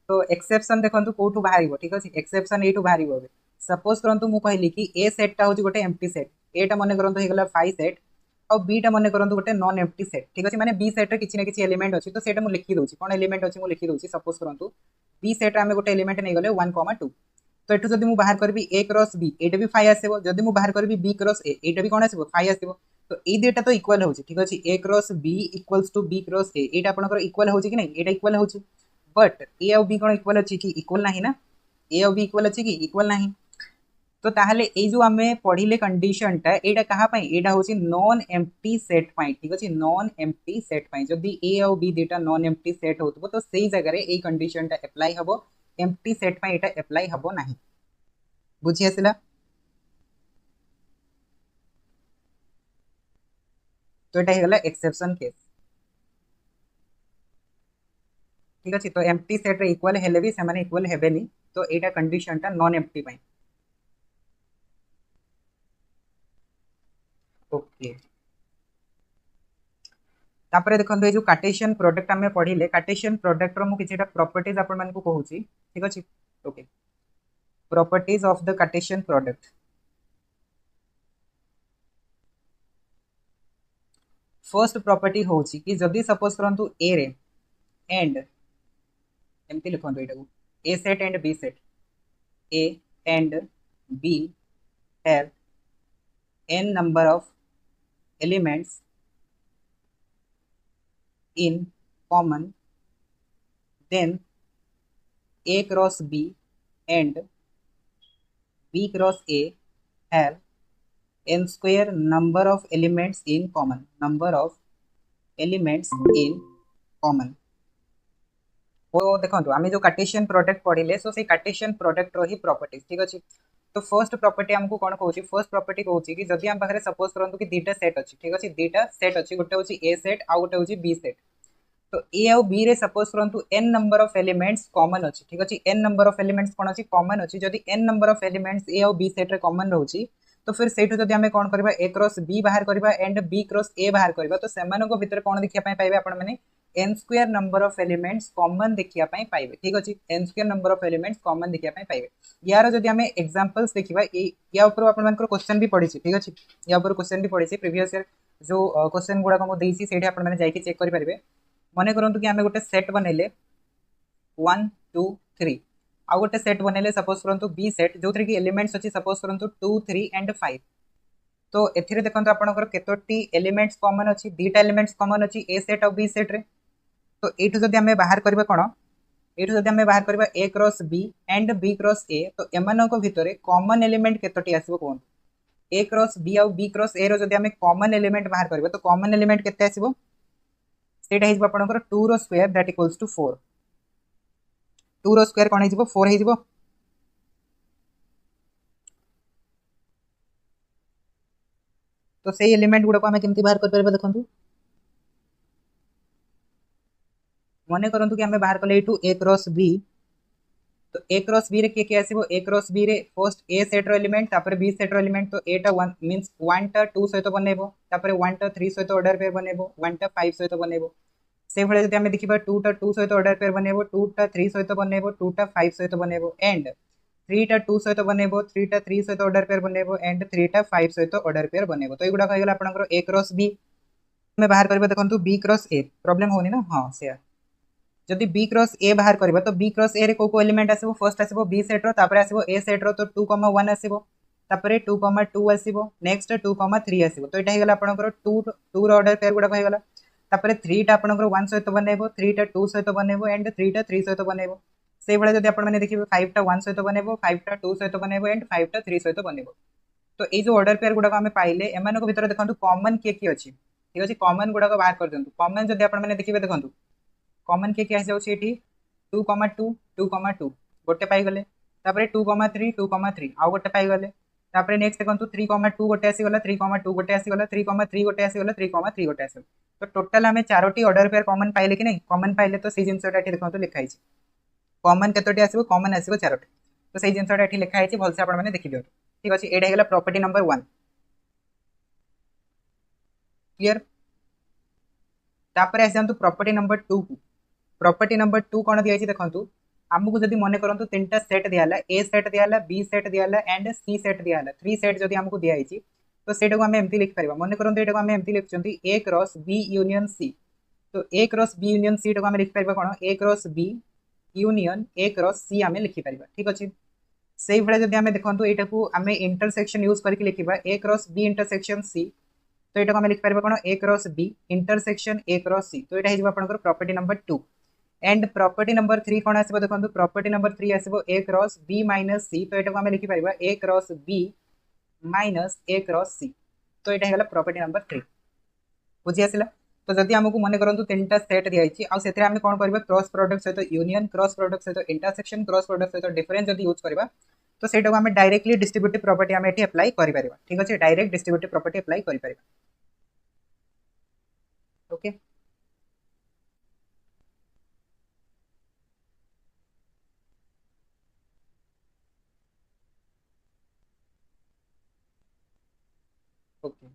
तो एक्सेप्शन देखंतु कोठु बाहरिबो ठीक अछि एक्सेप्शन एठु बाहरिबो सपोज करंतु मु कहली कि ए सेट ता होछि गोटे एम्प्टी सेट ए टा मने करंतु हे गला 5 सेट और बी टा मने करंतु गोटे नॉन एम्प्टी सेट ठीक अछि माने बी सेट रे किछि ना किछि एलिमेंट अछि तो सेटा मु लिखि दोछि कोन एलिमेंट अछि मु लिखि दोछि सपोज करंतु बी सेट रे हमें गोटे एलिमेंट नै गले 1, 2 तो एठु जदि मु बाहर करबी ए क्रॉस बी एटा भी 5 आसेबो जदि मु बाहर करबी बी क्रॉस ए एटा भी कोन आसेबो 5 आसेबो तो ए डेटा तो इक्वल होछि ठीक अछि A cross B equals to B cross A एटा आपनकर इक्वल होछि कि नै एटा इक्वल होछि बट ए और बी कोन इक्वल अछि कि इक्वल नाही ना ए और बी इक्वल अछि कि इक्वल नाही तो ताहले ए जो हमें पढिले कंडीशन टा एटा कहा पई एटा होछि नॉन एम्प्टी सेट पई ठीक अछि नॉन एम्प्टी सेट पई जदि ए और बी डेटा नॉन एम्प्टी सेट होतबो तो सेही जगह रे ए कंडीशन टा अप्लाई हबो एम्प्टी सेट पई एटा अप्लाई हबो नाही बुझि आसिला तो एटा हे गला एक्सेप्शन केस ठीक अछि तो एम्प्टी सेट रे इक्वल हेले भी से माने इक्वल हेबेनी तो एटा कंडीशन टा नॉन एम्प्टी पई ओके तापरे देखंतु ए जो कार्टेशियन प्रोडक्ट हमें पढिले कार्टेशियन प्रोडक्ट रो मु किछटा प्रॉपर्टीज आपण मानकु कहूची ठीक अछि okay properties of the Cartesian product first property होची कि जदी सपोज करंतु ए रे एंड एमती लिखंतु एटा A set and B set A and B have n number of elements in common then a cross b and b cross a have n square number of elements in common number of elements in common तो देखो आम जो Cartesian product पढ़िले सो से Cartesian product रो ही properties ठीक अछि तो first property हमको कोन कहूची first property कहूची कि जदि हम पाखरे सपोज करंतु कि दीटा सेट अछि ठीक अछि दीटा सेट अछि गोटे होची ए सेट आ गोटे होची बी सेट तो ए और बी रे सपोज करंतु n number of elements common अछि ठीक अछि n नंबर ऑफ एलिमेंट्स कोन अछि कॉमन अछि जदि n नंबर ऑफ एलिमेंट्स ए और बी सेट रे कॉमन रहउची तो फिर सेठु जदि हमें कोन करबा a क्रॉस b बाहर करबा एंड b क्रॉस a बाहर करबा तो सेमानको भितर कोन देखिया पय पाइबे आपण माने n square number of elements common देखिया पय पाइबे ठीक अछि n square number of elements common देखिया पय पाइबे यार जदि हमें एग्जांपल्स देखिबा या ऊपर आपण मानकर क्वेश्चन भी पढी छी ठीक अछि या ऊपर क्वेश्चन भी पढी छी प्रीवियस ईयर जो क्वेश्चन गुड़ाक मुझे से आपने चेक करेंगे। मन करूँ कि आम गोटे सेट बनइले 1 2 3 आउ गोटे सेट बनइले सपोज करूँ बी सेट जो थी कि एलिमेंट्स अच्छी सपोज करूँ 2 3 एंड 5। तो एथिरे देखो आपंकर केतोटी एलिमेंट्स कॉमन अच्छी दीटा एलिमेंट्स कॉमन अच्छी ए सेट और बी सेट रे। तो ये जब आम बाहर करवा कौन ये जब आम बाहर करवा A cross B and B cross A तो एमान भितर कॉमन एलिमेंट केतोटी आसो कहूँ ए क्रॉस बी आउ बी क्रॉस ए रो जब आम कॉमन एलिमेंट बाहर करवा तो कॉमन एलिमेंट केते आसो सेटा हो आपंकर 2 रो स्क्वायर दैट इक्वल्स टू 4 2 रो स्क्वायर कौन हो 4 हो। तो से एलिमेंट गुड़ाक आम केमती बाहर कर देखो मन करूँ कि आम बाहर कले ए क्रॉस बी तो ए क्रॉस बी रे किए आसो ए क्रॉस बी रे first A set row element तापर बी सेट रो एलिमेंट तो एटा 1 मींस 1 टा 2 सहित बनइबो तापर 1 टा 3 सहित ऑर्डर पेयर बनइबो 1 टा 5 सहित बनइबो से भले जदि आमे देखिबा 2 टा 2 सहित ऑर्डर पेयर बनइबो 2 टा 3 सहित बनइबो 2 टा 5 सहित बनइबो एंड 3 टा 2 सहित बनइबो 3 टा 3 सहित ऑर्डर पेयर बनइबो एंड 3 टा 5 सहित ऑर्डर पेयर बनइबो। तो एगुडा कहि गेला आपनकर ए क्रॉस बी में बाहर करबा देखंतु बी क्रॉस ए प्रॉब्लम होनी ना हां से जदि बी क्रॉस ए बाहर करबा तो बी क्रॉस ए रे को एलिमेंट आसीबो फर्स्ट आसीबो बी सेट रो तापर आसीबो ए सेट रो तो 2 1 आसीबो तापर 2 2 आसीबो नेक्स्ट 2 3 आसीबो। तो एटा हे गेला आपनकर 2 2 रो ऑर्डर पेयर गुडा कहि गेला तापर 3 टा आपनकर 1 सहित बनइबो 3 टा 2 सहित बनइबो एंड 3 टा 3 सहित बनइबो से भले जदि आपन माने देखिबे 5 टा 1 सहित बनइबो 5 टा 2 सहित बनइबो एंड 5 टा 3 सहित बनइबो। तो ए जो ऑर्डर पेयर गुडा हमें पाइले एमानको भितर देखंतु कॉमन के की अछि ठीक अछि कॉमन गुडा को बाहर कर दियंतु कॉमन जदि आपन माने देखिबे देखंतु कॉमन के आसी जाउछि एठी 2 2 2 2 गोटे पाई गले तापर 2 3 2 3 आउ गोटे पाई गले तापर नेक्स्ट देखंतु 3 2 गोटे आसी गला 3 2 गोटे आसी गला 3 3 गोटे आसी गला 3 3 गोटे आसी तो टोटल हमें चारोटी ऑर्डर पेयर कॉमन पाइले कि नहीं कॉमन पाइले तो से जिनसटा एठी देखंतु लिखा हिची कॉमन केतोटी आसीबो कॉमन आसीबो चारोटी तो से जिनसटा एठी लिखा हिची भलसे आपण माने देखि दियो ठीक अछि। एडा हेला प्रॉपर्टी नंबर 1 क्लियर। तापर आसंतु प्रॉपर्टी नंबर 2 को प्रॉपर्टी नंबर 2 कौन दिया देखो आमको जब मन करूँ 3टा सेट दियाला ए सेट दियाला बी सेट दियाला एंड सी सेट दियाला 3 सेट जब आमको दिखाई तो सेटा को आम एमती लिखिपर मन करूँ ये आम एमती लिखुं A cross B union C तो A cross B union C टाक आम लिखिपर कौन A cross B union A cross C आम लिखिपर ठीक अच्छे। से भाई जब आम देखो यहाँ आम इंटरसेक्शन यूज करके लिखा A cross B intersection C तो यहाँ आम लिखिपर कौन A cross B intersection A cross C तो यहाँ हो property number 2 and property number 3 कौन आसो देखो प्रॉपर्टी नंबर 3 आसो A cross B minus C तो यहाँ आम लिखिपर A cross B minus A cross C तो यहाँ है प्रॉपर्टी नंबर 3 बुझी आसला। तो जदि आमको मन करूँ 3टा सेट दिखाई आउ आम कौन करवा क्रॉस प्रोडक्ट सहित यूनियन क्रॉस प्रोडक्ट सहित इंटरसेक्शन क्रॉस प्रोडक्ट सहित डिफरेंस जब यूज करवा तो सेटा को आम डायरेक्टली डिस्ट्रीब्यूटिव प्रॉपर्टी आम ये अप्लाई कर ठीक अच्छे डायरेक्ट डिस्ट्रीब्यूटिव प्रॉपर्टी अप्लाई कर ओके। ओके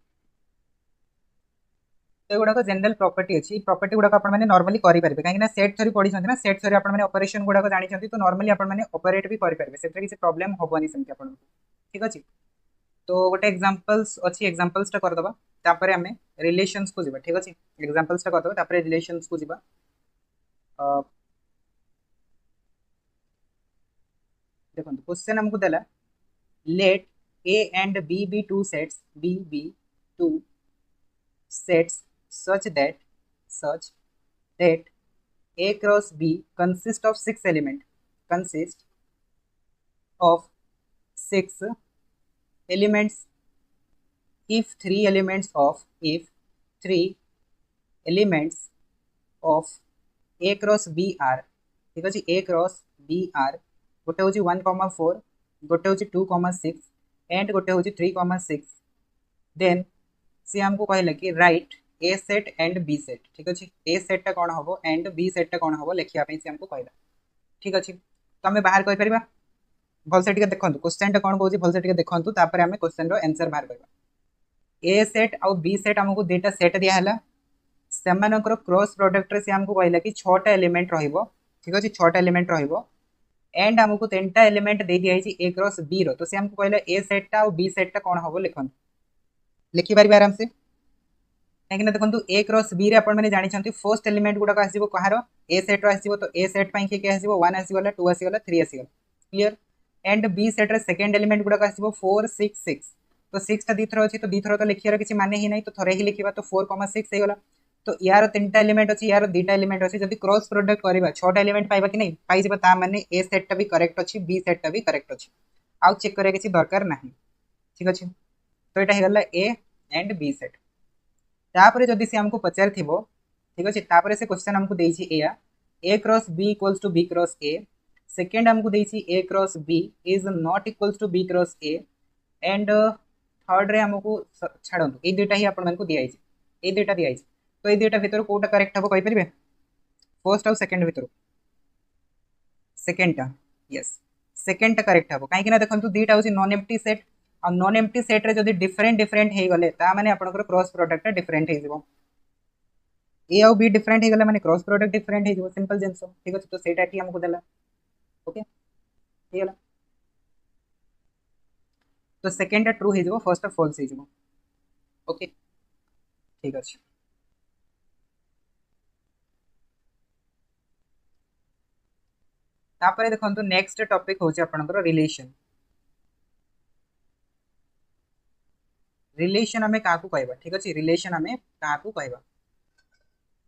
तो गुड़ाक जनरल प्रॉपर्टी अच्छी प्रॉपर्टी गुड़ाक आपने नॉर्मली करेंगे कहीं सेट थरी पढ़ी ना सेट थरी आपने ऑपरेशन गुड़ाक जानते तो नॉर्मली आपने ऑपरेट भी करेंगे से किसी प्रॉब्लम हेनी सेमती आप ठीक अच्छे। तो गोटे एग्जांपल्स अच्छी एग्जांपल्स करदे तापर आम रिलेशंस को जीवा ठीक अच्छे एग्जांपल्स करदे तापर रिलेशंस को जीवा देखो क्वेश्चन हमको देला let A and B be two sets be two sets such that A cross B consist of 6 elements if 3 elements of A cross B are ठीक अच्छे A cross B are गोटे हूँ 1,4 गोटे हूँ 2,6 एंड गोटे हूँ 3,6 देन सी आमको कहला कि right A set and B set ठीक अच्छे ए सेटा कौन हम एंड बी सेटा कौन हम लिखापी सी आमको कहला ठीक अच्छे। तो आम बाहर कर भलसे देखो क्वेश्चन कौन कौन भलसे देखो आम क्वेश्चन आंसर बाहर करवा ए सेट आउ बी सेट आमको 2टा सेट दिहला से क्रॉस प्रोडक्ट से आमको कहला कि 6टा एलिमेंट रहिबो ठीक अच्छे 6टा एलिमेंट रहिबो एंड आमको 3टा एलिमेंट दे दिया ए क्रॉस बी रो तो से आमको कहला ए सेटा आउ बी सेटा कौन हम लिखन लिखिपारे आराम से कहीं देखो ए क्रॉस बी रे आपण मैंने जानी फर्स्ट एलिमेंट गुड़ाक आसो कहार ए सेट आसो तो ए सेट पर किए आसो 1 आसीगला 2 आसीगला 3 आसीगला क्लियर एंड बी सेट रे सेकंड एलिमेंट गुड़ाक आसो 4 6 6 तो 6 टा दीथर अच्छी तो दीथर तो लिखार किसी माने ही नहीं तो थोड़े ही लिखा तो 4,6 होगा तो यार 3टा एलिमेंट अच्छी यार 2टा एलिमेंट अच्छी जब क्रॉस प्रोडक्ट करवा 6टा एलिमेंट पाइबा कि नहीं पाई ता माने ए सेट भी करेक्ट अच्छी बी सेट भी करेक्ट अच्छी आउ चेक करिया किसी दरकार नहीं ठीक अच्छे तो यहाँ होगा ए एंड बी सेट तापर जदि सी आमको पचार ठीक अच्छे तापर से क्वेश्चन आमको देछि एया A cross B equals to B cross A second आमको देछि A cross B is not equals to B cross A and third रे आमको छाड़ू ये दुईटा ही आपण मानक दिखाई ये दुईटा दिखाई तो ये दुईटा भितर कोटा करेक्ट हम कहींपर फर्स्ट आउ सेकेंड भितर सेकेंडटा यस सेकेंडटा करेक्ट हम कहीं देखो दुईटा हूँ नॉन एम्प्टी सेट आ नॉन एम्प्टी सेट रे जदि डिफरेंट डिफरेंट हो गले ता माने आपनकर क्रॉस प्रोडक्ट डिफरेंट हो जिवो ए आउ बी डिफरेंट हो गले माने क्रॉस प्रोडक्ट डिफरेंट हो जिवो सिंपल जिंस ठीक अछि तो सेटा ठी हमको देला ओके ठीक है तो सेकेंडटा ट्रू हो जिवो फर्स्ट फॉल्स हो जिवो ओके ठीक अछि तापर देखंतु नेक्स्ट टॉपिक होची आपनकर रिलेशन रिलेशन आमे काकू कहबा ठीक अछि रिलेशन आमे काकू कहबा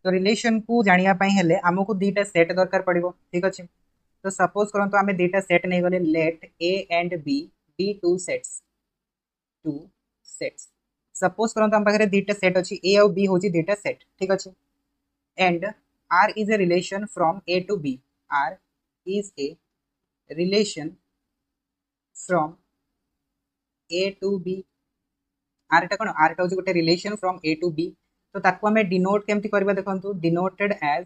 तो रिलेशन को जानिया पई हेले हमको दीटा सेट दरकार पड़िबो ठीक अछि तो सपोज करंतु आमे दीटा सेट नै गले let A and B be two sets suppose करंतु हम पाखरे दीटा सेट अछि ए और बी होची दीटा सेट ठीक अछि and R is a relation from A to B R is a relation from A to B आरटा कौन आरटा हूँ गोटे relation from A to B तो ताको हमें डिनोट केमती करबा देखंतु denoted as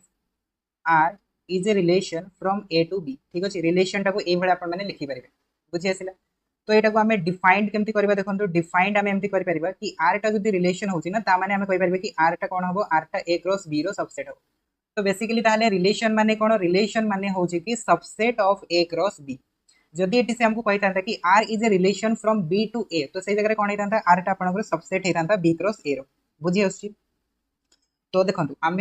R is a relation from A to B ठीक अछि रिलेशन टाको ए भला आपण माने लिखि परिबे बुझि आसिला तो एटा को हमें डिफाइंड केमती करबा देखंतु डिफाइंड हमें एमती करि परिबा कि आरटा जदी रिलेशन होची ना ता माने हमें कहि परिबे कि आरटा कोन हबो आरटा ए क्रॉस बी रो सबसेट हबो तो बेसिकली ताले रिलेशन माने कोन रिलेशन माने होची कि subset of A cross B जदि ये से हमको कही था कि R is a relation from B to A तो सही जगह कौन होता आर टा आपन सबसेट होता बी क्रॉस ए रो बुझी आसुची तो देखो आम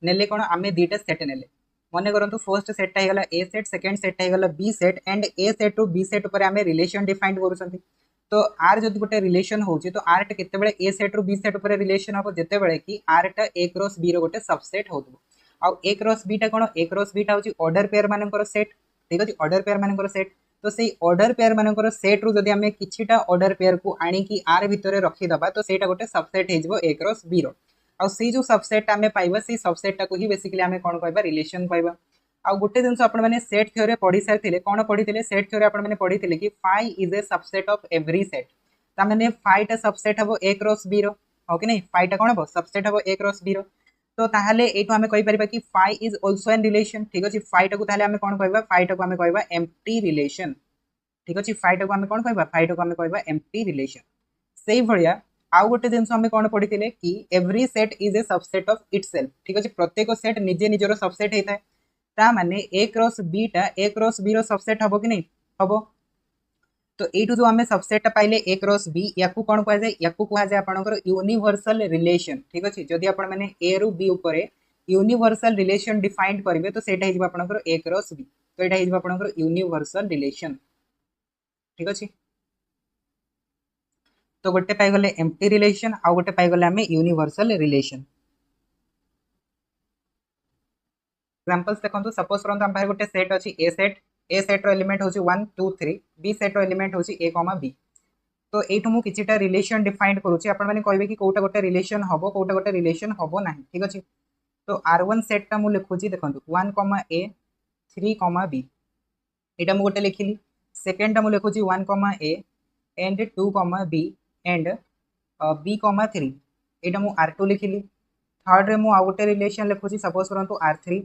नेले कौन आम दुईटा सेट नेले मन करूँ फर्स्ट सेटा होगा ए सेट सेकेंड सेटा होगा B set and A set to B set पर आम रिलेशन डिफाइन कर तो आर जब गोटे रिलेशन हो तो आर टा केते ए सेट रु बी सेट पर रिलेशन हम जिते कि आर टा ए क्रॉस बी रो गोटे सबसेट हो आउ ए क्रॉस बी टा कौन ए क्रॉस बी टा हूँ ऑर्डर पेयर मानकर सेट ठीक अच्छे ऑर्डर पेयर मानकर सेट तो से ऑर्डर पेयर मानकर सेट रु जदि आमे किछिटा ऑर्डर पेयर को आनी कि आर भितर रखिदबा तो सेटा गोटे सबसेट हो ए क्रॉस बी रो आउ से जो सबसेट आमे पाइबा से सबसेट टाको ही बेसिकली आमे कोन कहबा रिलेशन कहबा आउ गोटे जिंस आपण माने सेट थ्योरी पढ़ी सारथिले कोन पढ़ीथिले सेट थ्योरी आपण माने पढ़ीथिले कि phi is a subset of every set ता माने फाई टा सबसेट हबो ए क्रॉस बी रो हो कि नहीं फाई टा कोन हबो सबसेट हबो ए क्रॉस बी रो तो ताहले एठो हमें कहि परिबा कि phi is also an relation ठीक अछि फाई टा को ताहले हमें कोन कहबा फाई टा को हमें कहबा एम्प्टी रिलेशन ठीक अच्छे फाई टा को हमें कौन कहबा फाई टा को हमें कहबा एम्प्टी रिलेशन से भलिया आउ गोटे जिंस हमें कौन पढ़ीथिले कि every set is a subset of itself ठीक अच्छे प्रत्येक सेट निजे निजर सबसेट होता है ता माने ए क्रॉस बी टा ए क्रॉस बी रो सबसेट हबो कि नहीं हबो तो एठू जो हमें सबसेट पाइले ए क्रॉस बी याकू कौन कह जाए याकू कह जाए आपनकर यूनिवर्सल रिलेशन ठीक अच्छे जदि आपण माने ए रु बी ऊपर यूनिवर्सल रिलेशन डिफाइन करेंगे तो सेटा हिजबा आपनकर ए क्रॉस बी तो एटा हिजबा आपनकर यूनिवर्सल रिलेशन ठीक अच्छे तो गोटे पाइगले एम्प्टी रिलेशन आउ गोटे पाइगले आमे यूनिवर्सल रिलेशन एग्जांपल्स देखंतु सपोज करंतु हम गोटे सेट अछि ए सेट रो एलिमेंट होची 1 2 3 बी सेट रो एलिमेंट होची a, b तो एठु मु किछिटा रिलेशन डिफाइन करूची आपण माने कहबे कि कोटा गोटे रिलेशन हबो कोटा गोटे रिलेशन हबो नाही ठीक अछि तो r1 सेट ता मु लिखुची देखंतु 1, a 3, b एटा मु गोटे लिखिली सेकेंड टा मु लिखुची 1, a and 2, b and b, 3 एटा मु r2 लिखिली थर्ड रे मु आ गोटे रिलेशन लिखुची सपोज करंतु r3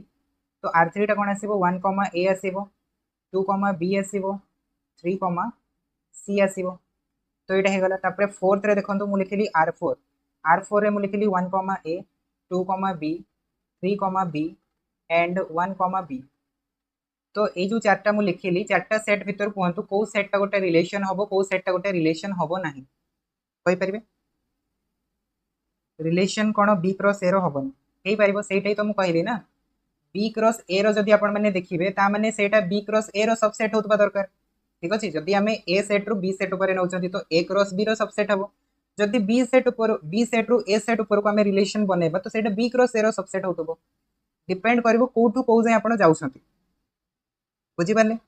तो r3 टा कोन आसीबो 1, a आसीबो 2, b आसीबो 3, c आसीबो तो एटा हे गला तापर फोर्थ रे देखंतु मु लिखिली r4 रे मु लिखिली 1, a 2, b 3, b and 1, b तो ये जो चार्टा मु लिखिली चार्टा सेट भीतर कहतु कौ सेट टा गोटे रिलेशन हबो कौ सेट टा गोटे रिलेशन हबो नाही कहि परिबे रिलेशन कौन बी क्रॉस ए रबन हो पार से तो मुझे कहली ना बी क्रॉस ए रदि आपने देखिए ताने से बी क्रॉस ए सबसेट होता दरकार ठीक अच्छे जदि आम ए सेट रु बी सेट उपर नौ तो ए क्रॉस बी सबसेट हम जदि बी सेट रु ए सेट उपर को आम रिलेशन बनइबा तो सेटा बी क्रॉस ए सबसेट हो डिपेंड कर कौटू कौ जाए आप जाऊँच बुझिपारे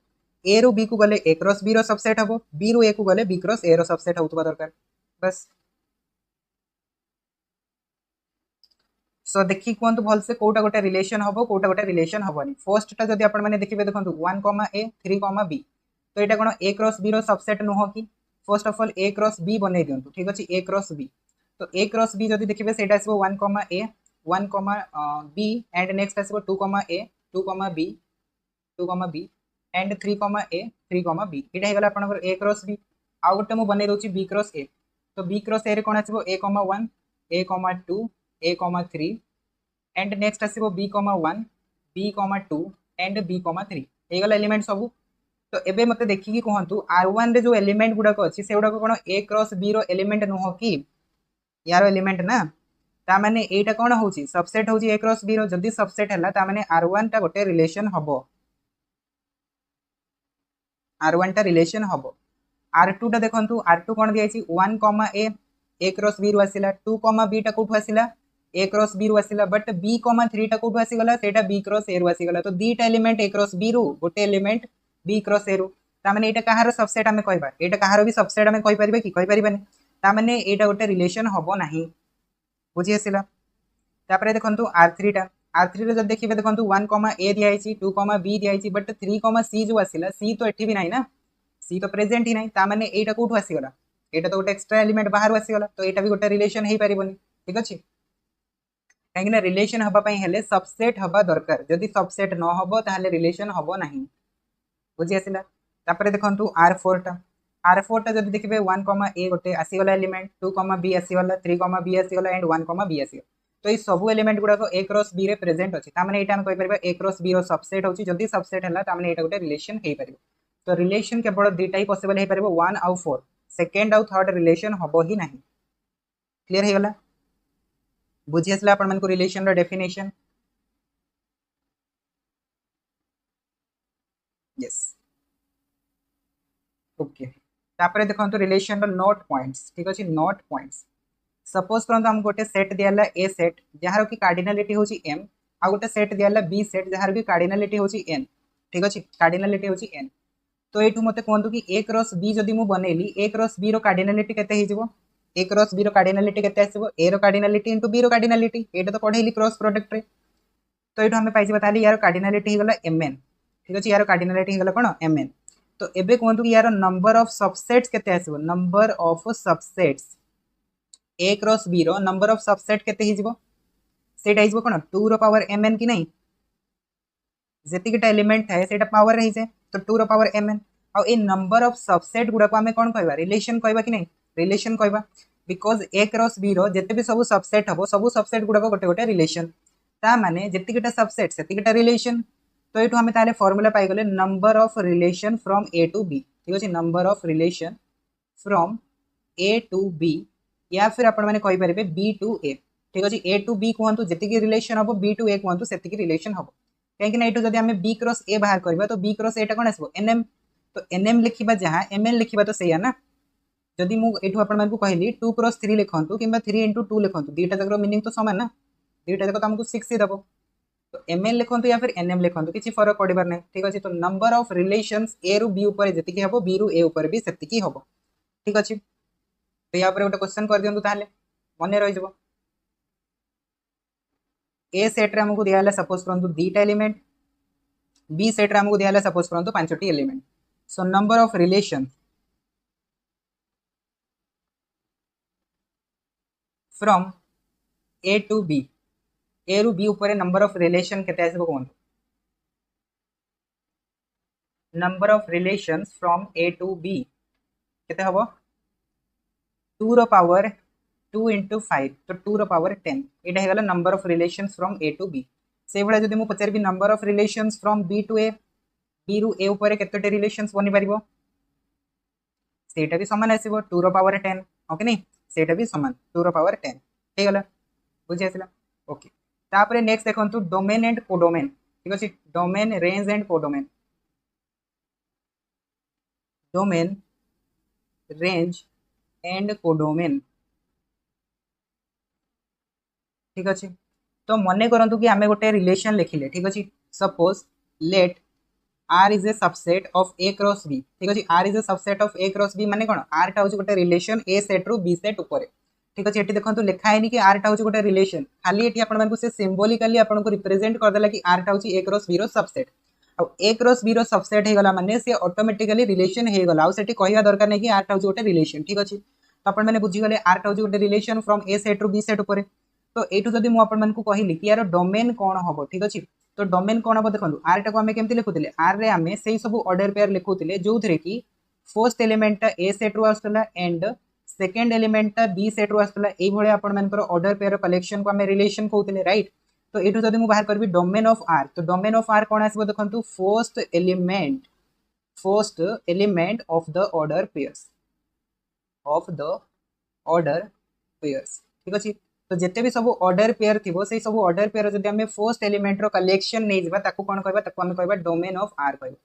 ए रु बी को गले ए क्रॉस बी सबसेट हम बी रु ए को गले बी क्रॉस ए सबसेट होता दरकार बस सो देखिए कहतु भलसे कौटा गोटे रिलेशन हम कौटा गोटे रिलेशन हेनी फर्स्टा जब आप देखिए देखो 1 ए 3 बी तो यहाँ कौन ए क्रॉस बी सबसेट नुह कि first of all A cross B बनई दिंतु ठीक अच्छे ए क्रॉस बी तो ए क्रॉस बी जब देखिए से आसो 1 ए 1 बी एंड नेक्स्ट आसो 2 A 2 B 2 B and 3 A 3 B यहाँ होगा आप ए क्रॉस बी आउ गोटे मुझे बनई दूसरी बी क्रॉस ए तो बी क्रॉस ए कौन आसो ए 1 ए 2 ए 3 एंड नेक्स्ट आसो बी 1 बी 2 एंड बी 3 होगा एलिमेंट सब तो एबे मते देखिकी कहतु R1 रे जो एलिमेंट गुड़ाक अच्छी से गुड़ाक कौन A cross B row element नुह कि यार एलिमेंट ना ता माने एटा कौन होची सबसेट होची ए क्रॉस बी रो जदी सबसेट हला ता माने R1 टा गोटे रिलेशन हबो R1 टा रिलेशन हबो R2 टा देखंतु R2 कौन दियाची 1 ए क्रॉस बी रो आसिला 2 बी टा कोठु आसिला ए क्रॉस बी रो आसिला बट बी 3 टा कोठु आसीगला सेटा बी क्रॉस ए रो आसीगला तो दीटा एलिमेंट ए क्रॉस बी रो गोटे एलिमेंट बी क्रॉस ए रु ताने एटा कहार सबसेट आमे कहबा एटा कहार भी सबसेट आमे कहि परिबे कि कहि परिबानी ताने एटा गोटे रिलेशन हबो नाही बुझी आसिला तापरे देखंतु R3 रे जब देखिबे देखंतु 1 ए दियाइची 2 बी दियाइची बट 3 सी जो आसिला सी तो एठी भी नाही ना सी तो प्रेजेंट ही नाही ताने एटा कोठु आसीगला एटा तो गोटे एक्स्ट्रा एलिमेंट बाहर आसीगला तो एटा भी गोटे रिलेशन हेई परिबोनी ठीक अछि कहीं रिलेशन हबा पई हेले सबसेट हबा दरकार जदि सबसेट न हबो ताहले रिलेशन हबो नाही बुझी आसिला तापरे देखंतु R4 टा जब देखिए 1 ए गोटे आसीगला एलिमेंट 2 बी आसीगला 3 बी आसीगला एंड 1 बी आसीगला तो ये सब एलिमेंट गुड़ाक ए क्रॉस बी रे प्रेजेंट अच्छे ताने एटा हम कहि परबा ए क्रॉस बी रो सबसेट होची जदि सबसेट हला ताने एटा गोटे रिलेशन हेई परिबो तो रिलेशन केवल दुईटा ही पॉसिबल हेई परिबो 1 आउ 4 सेकंड आउ थर्ड रिलेशन हबो ही नाही क्लियर हे गला बुझी आसला आपण मन को रिलेशन रो डेफिनेशन यस ओके तापरे देखंतु रिलेशन रो नोट पॉइंट्स ठीक अछि नोट पॉइंट्स सपोज करंतु हम गोटे सेट दियाला ए सेट जहार की कार्डिनलिटी होची m आ गोटे सेट दियाला बी सेट जहार की कार्डिनलिटी होची n ठीक अछि कार्डिनलिटी होची n तो एठु मते कहंतु कि a क्रॉस b जदि मु बनेली a क्रॉस b रो कार्डिनलिटी केते हे जिवो a क्रॉस b रो कार्डिनलिटी केते आसीबो a रो कार्डिनलिटी इनटू b रो कार्डिनलिटी एटा तो पढेली क्रॉस प्रोडक्ट रे तो एठु हमें पाइजिबा ताली यार कार्डिनलिटी हे गला mn ठीक अछि यार कार्डिनलिटी हे गला कोन mn तो एबे कहंतु कि यार नंबर ऑफ सबसेट्स केते आसीबो number of subsets a cross b रो नंबर ऑफ सबसेट केते हे जिवो सेटा हिजबो कोन 2 रो पावर mn कि नहीं जेति केटा एलिमेंट थाए सेटा पावर रही जे तो 2 रो पावर mn आ ए नंबर ऑफ सबसेट गुडा को हमें कोन कहबा रिलेशन कहबा कि नहीं रिलेशन कहबा बिकॉज a क्रॉस b रो जेते भी सब सबसेट हबो सब सबसेट गुडा को गोटे गोटे रिलेशन ता माने जेति केटा सबसेट सेति केटा रिलेशन तो एठु हमें ताले फार्मूला पाई गले number of relation from a to b ठीक अछि number of relation from a to b या फिर आपण माने कहि परिबे b टू a ठीक अछि a टू b कहंतु जेति की रिलेशन हबो b टू a कहंतु सेति की रिलेशन हबो कहीं ना एठु जदि हमें b क्रॉस a बाहर करबा तो b क्रॉस a टा कोन आसबो nm तो nm लिखिबा जहां mn लिखिबा तो सही है ना जदि मु एठु आपण मानकु कहली 2 क्रॉस 3 लिखंतु किबा 3 into 2 लिखंतु दीटा जकर मीनिंग तो समान ना दीटा जक तो हमको 6 ही दबो तो mn लिखंतु या फिर nm लिखंतु किछि फरक पड़िबार नै ठीक अछि तो नंबर ऑफ रिलेशंस a रु b ऊपर जेति की हबो b रु a ऊपर भी सेति की हबो ठीक अछि तो या पर गोटे क्वेश्चन कर दियंतु ताले मने रहि जबो ए सेट रे हमको दियाला सपोज करंतु दीटा एलिमेंट बी सेट रे हमको दियाला सपोज करंतु पांचटी element so number of relation from A to B A रु बी ऊपर नंबर ऑफ रिलेशन केते आसीबो कोन number of relations from A to B केते हबो 2 रो पावर 2 into 5 तो 2 रो पावर 10 एटा हेगला number of relations from A to B से भला जदि मु पचार भी number of relations from B to A B रु ए ऊपर केतोटे रिलेशंस बनि परिबो सेटा भी समान आसीबो 2 रो पावर 10 ओके नहीं सेटा भी समान 2 रो पावर 10 हेगला बुझी आसला ओके तापर नेक्स्ट देखंतु डोमेन एंड कोडोमेन ठीक अछि domain range and codomain domain range and codomain ठीक अछि तो मने करंतु कि आमे गोटे रिलेशन लिखिले ठीक अछि suppose let R is a subset of A cross B ठीक अछि R is a subset of A cross B माने कोन R टा होची गोटे रिलेशन A सेट रु B सेट ऊपर ठीक अछि एठी देखंतु लिखा हैनी कि R टा होची गोटे रिलेशन खाली एठी आपण मानकु से सिंबॉलिकली आपण को रिप्रेजेंट कर देला कि R टा होची A cross B रो सबसेट आ A cross B रो सबसेट हे गला माने से ऑटोमेटिकली रिलेशन हे गला आ सेठी कहिया दरकार नै कि R टा होची गोटे रिलेशन ठीक अछि तो आपण माने बुझी गले R टा होची गोटे रिलेशन फ्रॉम A सेट रु B सेट ऊपर तो एठु जदी मु आपण मानकु कहिली कि यार डोमेन कोन हबो ठीक अछि तो डोमेन कोन हबो देखंतु R टा को हमें केमति लिखुतिले R रे हमें सेही सब ऑर्डर पेयर लिखुतिले जो थरे कि फर्स्ट एलिमेंट टा A सेट रु आस्तला एंड सेकंड एलिमेंट टा B सेट रु आस्तला एई भळे आपण मानकर ऑर्डर पेयर कलेक्शन को हमें रिलेशन कहउतिले राइट तो एठु जदी मु बाहर करबी डोमेन ऑफ R तो डोमेन ऑफ R कोन आसीबो देखंतु first element of the order pairs ठीक अछि तो जेते भी सब ऑर्डर पेयर थिबो से सब ऑर्डर पेयर जदी हमें फर्स्ट एलिमेंट रो कलेक्शन नै जिबा ताकू कोन कहबा ताकू हम कहबा डोमेन ऑफ R कहबा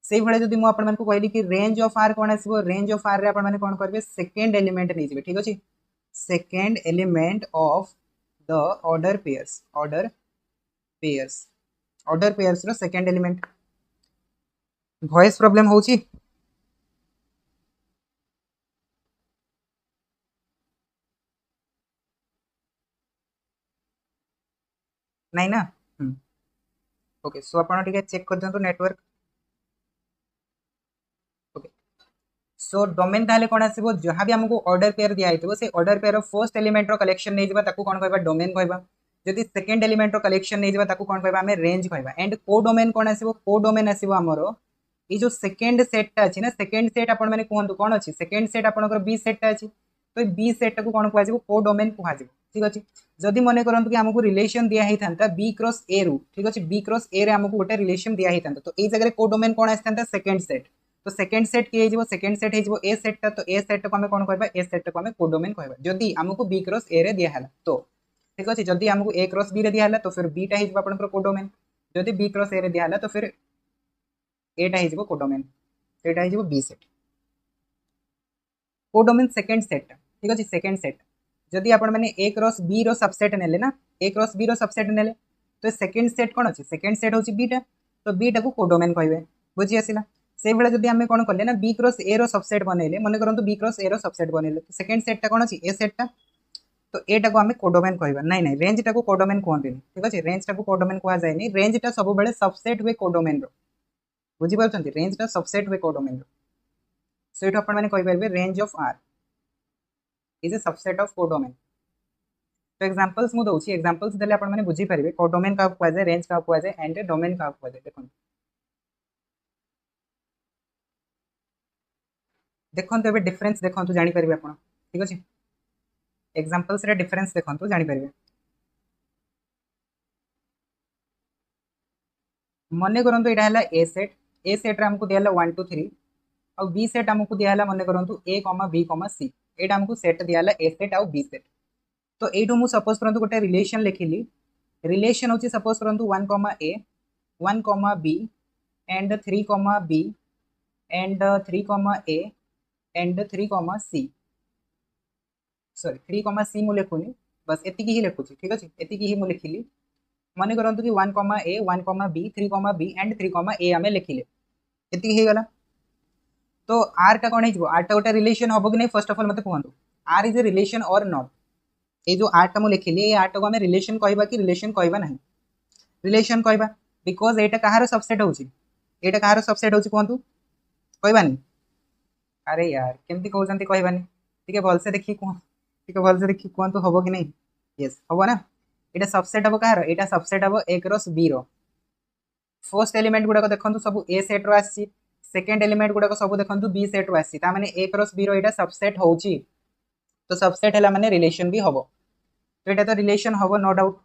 सेही भळे जदी मु आपण मानकु कहली कि रेंज ऑफ R कोन आसीबो रेंज ऑफ R रे आपण माने कोन करबे सेकंड एलिमेंट नै जिबे ठीक अछि second element of the order pairs रो सेकंड एलिमेंट वॉइस प्रॉब्लम होउची नहीं ना ओके सो आपण ठीक चेक कर दियंतु नेटवर्क ओके सो डोमेन ताले कोन आसीबो जहां भी हमको ऑर्डर पेयर दिया आइतबो से order pair of first element रो कलेक्शन नै जिबा ताकू कोन कहबा डोमेन कहबा जदि सेकंड एलिमेंट रो कलेक्शन नै जिबा ताकू कोन कहबा हमें रेंज कहबा एंड कोडोमेन कोन आसीबो कोडोमेन आसीबो हमरो ई जो सेकंड सेट ता अछि ना सेकंड सेट आपण माने कोहंतु कोन अछि सेकंड सेट आपनकर बी सेट ता अछि तो बी सेट को कोन कहजिबो कोडोमेन कहजिबो ठीक अछि जदि मने करंतु कि हमको रिलेशन दिया ही थांता बी क्रॉस ए रु ठीक अछि बी क्रॉस ए रे हमको गोटे रिलेशन दिया ही थांता तो ए जगह कोडोमेन कोन आस्थांता सेकंड सेट तो सेकंड सेट के हिजबो सेकंड सेट हिजबो ए सेट ता तो ए सेट को हमें कोन कहबा ए सेट को हमें कोडोमेन कहबा जदि हमको बी क्रॉस ए रे दिया हला तो ठीक अछि जदि हमको ए क्रॉस बी रे दिया हला तो फिर बी टा हिजबो आपनकर कोडोमेन जदि बी क्रॉस ए रे दिया हला तो फिर ए टा हिजबो कोडोमेन एटा हिजबो B set codomain second set ठीक अछि सेकंड सेट जदि आपण माने ए क्रॉस बी रो सबसेट नेले ना ए क्रॉस बी रो सबसेट नेले तो सेकंड सेट कोन अछि सेकंड सेट होछि बीटा तो बीटा को कोडोमेन कहबे बुझी आसिला से बेला जदि हमें कोन करले ना बी क्रॉस ए रो सबसेट बनेले माने करंतु बी क्रॉस ए रो सबसेट बनेले तो सेकंड सेट टा कोन अछि ए सेट टा तो एटा को हमें कोडोमेन कहबा नहीं नहीं रेंज टा को कोडोमेन कहंती ठीक अछि रेंज टा को कोडोमेन कहा जाय नहीं रेंज टा सब बेले सबसेट हुए कोडोमेन रो बुझी पाछंती रेंज टा सबसेट हुए कोडोमेन रो सो एटा आपण माने कहि परबे range of R is a subset of codomain तो एग्जांपल्स मु दोछि एग्जांपल्स देले आपण माने बुझी परिबे कोडोमेन का कहवा जाय रेंज का कहवा जाय एंड डोमेन का कहवा जाय देखंतु एबे डिफरेंस देखंतु जानि परिबे आपण ठीक अछि एग्जांपल्स रे डिफरेंस देखंतु जानि परिबे मने करंतु एटा हला ए सेट रे हमको दियाला 1 2 3 और बी सेट हमको दियाला मने करंतु a, b, c एटा हमको सेट दियाला ए सेट और बी सेट तो एठो मु सपोज करंतु गोटे रिलेशन लिखिली रिलेशन होची सपोज करंतु 1, a 1, b and 3, b and 3, a and 3, c sorry 3, c मु लिखुनी बस एतिकी ही लिखुची ठीक अछि एतिकी ही मु लिखिली माने करंतु कि 1, a 1, b 3, b and 3, a हमें लिखिले एतिकी ही गला तो R टा कोन हिजबो R टा गोटे रिलेशन हबो कि नै फर्स्ट ऑफ ऑल मते कहंतु R इज अ रिलेशन और नॉट ए जो R टा मु लिखिली ए R टा को हमें रिलेशन कहबा कि रिलेशन कहबा नहीं रिलेशन कहबा बिकॉज़ एटा कहार सबसेट होची एटा कहार सबसेट होची कहंतु कहबानी अरे यार केमती कहउजंती कहबानी ठीक है भल से देखि कोन ठीक है भल से देखि कहंतु हबो कि नै यस हबो ना एटा सबसेट हबो कहार एटा सबसेट हबो a क्रॉस b रो फर्स्ट एलिमेंट गुडा को देखंतु सब a सेट रो आसी सेकंड एलिमेंट गुडा को सब देखंतु b सेट रो आसी ता माने a cross b row Etah subset होउची तो सबसेट हला माने रिलेशन भी हबो तो एटा तो रिलेशन हबो नो डाउट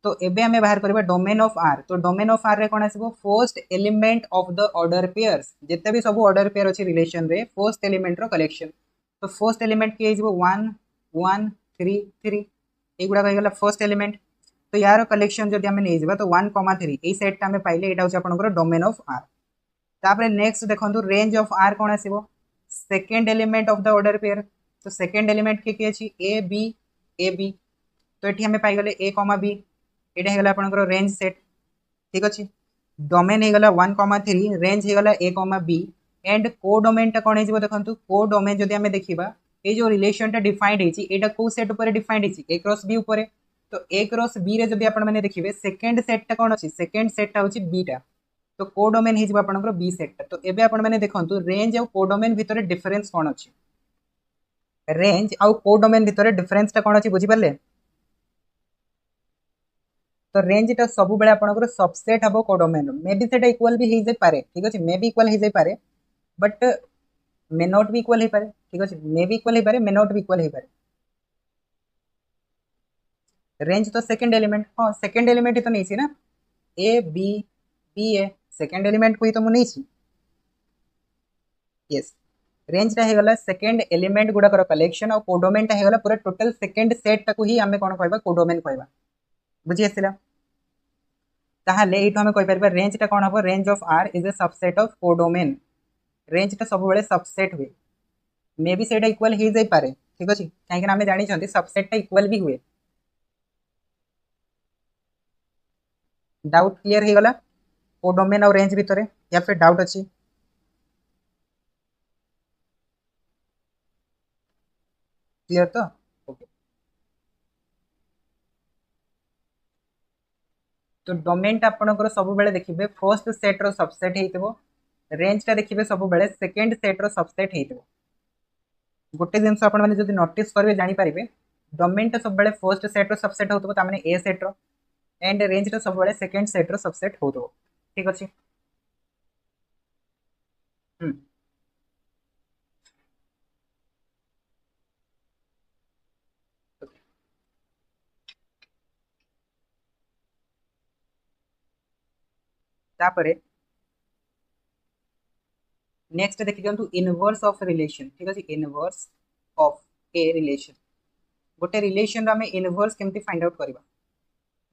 तो एबे हमें बाहर करबा डोमेन ऑफ R तो डोमेन ऑफ R रे कोन आसीबो first element of the order pairs जते भी सब ऑर्डर पेयर अछि रिलेशन रे फर्स्ट एलिमेंट रो कलेक्शन तो फर्स्ट एलिमेंट के हिजबो 1 1 3 3 एगुड़ा होगा फर्स्ट एलिमेंट। तो यार कलेक्शन जब आम नहीं तो 1,3 ये सेट आम पाइले यहाँ हूँ आपंकर डोमेन ऑफ आर। तापर नेक्स्ट देखो रेंज ऑफ आर कौन आसो second element of the order pair. तो सेकेंड एलिमेंट किए अच्छी ए बी। तो ये आम पाइगले ए कमा बी यहाँ होगा आपंकर रेंज सेट ठीक अच्छे। डोमेन होगा 1,3 रेंज होगा ए कमा बी एंड को डोमेनटा कौन हो देखो को डोमेन जब आम देखा ये जो रिलेशनटा डिफाइंड होता कौ सेट उपर डिफाइंड ए क्रॉस बी उपर। तो ए क्रॉस बी रे जब आपने देखिए सेकेंड सेट्टा कौन अच्छी सेकेंड सेट्टा हूँ बीटा। तो को डोमेन हो आपंकर बी सेट्टा। तो एबे आपने देखो रेंज आउ को डोमेन भितर डिफरेन्स कौन अच्छी रेंज आउ को डोमेन भितर डिफरेन्सटा कौन अच्छी बुझीपारे। तो रेंजटा सब बेले आपंकर सबसेट हम को डोमेन मे बी से इक्वाल भी हो पाए ठीक अच्छे मे बी इक्वाल हो पाए बट मे नॉट भी इक्वाल हो पाए ठीक अच्छे मे भी इक्वाल हो पाए मे नॉट भी इक्वाल हो पाए। रेंज तो सेकेंड एलिमेंट हाँ सेकेंड एलिमेंट ही तो नहीं ना A B B A second element को ही तो मुझे नहीं यस रेंजटा होगा सेकेंड एलिमेंट गुड़ाकर कलेक्शन और कोडोमेनटा होगा पूरा टोटल सेकेंड सेट टाक ही आम कौन कह कोडोमेन कह बुझी आसला। ताहले ये आम कहीपर रेंजटा कौन हम range of R is a subset of codomain. रेंजटा सब बेले सबसेट हुए मे बी से इक्वाल हो पाए ठीक अच्छे कहीं आम जानते सबसेटा इक्वाल भी हुए। डाउट क्लियर हो गला कोडोमेन और रेंज भितर या फिर डाउट अच्छी क्लियर तो ओके। तो डोमेनटा आपंकर सब बेले देखिए फर्स्ट सेट्र सबसेट हो रेंजटा देखिए सब बेले सेकेंड सेट्र सबसेट हो। गोटे जिन आपने नोटिस करेंगे जानीपारे डोमेनटा सब बेले फर्स्ट सेट्र सबसेट हो ए सेट्र एंड रेंजटा सब बेले सेकेंड सेट्र सबसेट हो ठीक अच्छे। तापरे नेक्स्ट देखी दिखाँ इनवर्स ऑफ रिलेशन ठीक अच्छे इनवर्स ऑफ ए रिलेशन गोटे रिलेशन आम इनवर्स केमती फाइंड आउट करवा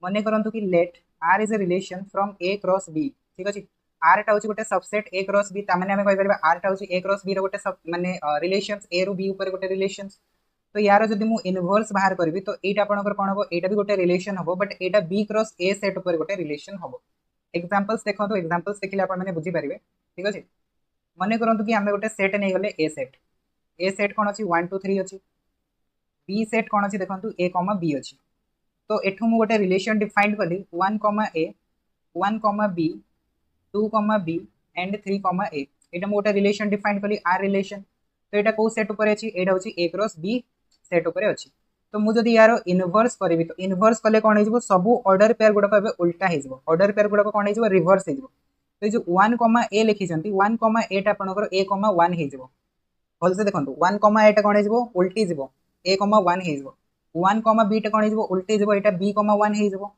मन करूँ कि let R is a relation from A cross B ठीक अच्छे आर टा हूँ गोटे सबसेट ए क्रॉस बी ताने आम कहीपर आर टा हूँ ए क्रॉस बी रोटे मानने रिलेशन ए रु बी उपर गोटे रिलेशन। तो यार जब मुझे इनवर्स बाहर करी तो ये आपंकर कौन हम यहाँ भी गोटे रिलेशन हम बट यहाँ बी क्रॉस ए सेट उपर गोटे रिलेशन हम। एग्जांपल्स देखो एग्जांपल्स देखिए आपने बुझीपारे ठीक अच्छे। मन करूँ कि आम गोटे सेट नहीं गले ए सेट कौन अच्छी 1 2 3 अच्छी बी सेट कौन अच्छी देखो ए कमा बी अच्छी। तो एठू मु गोटे रिलेशन डिफाइन कली 1 कमा ए 1 कमा बी 2 कमा बी एंड 3 कमा ए यहाँ मुझे गोटे रिलेशन डिफाइन कली आर रिलेशन। तो यहाँ कौ सेट उपर अच्छी यहाँ हूँ ए क्रॉस बी सेट उपर अच्छी। तो मुझे यार इनवर्स करी तो इनवर्स कले कौन हो सब ऑर्डर पेयर गुड़ाक उल्टा हो ऑर्डर पेयर गुड़ाक कौन हो रिवर्स हो। तो जो 1 कमा ए लिखी 1 कमा एटा आपंकर ए कमा 1 हो भलसे देखो 1 कमा एटा कौन हो उल्टी जीव ए कमा 1 हो 1 कमा बीटा कौन हो उल्टी जीव यहाँ बी कमा 1 हो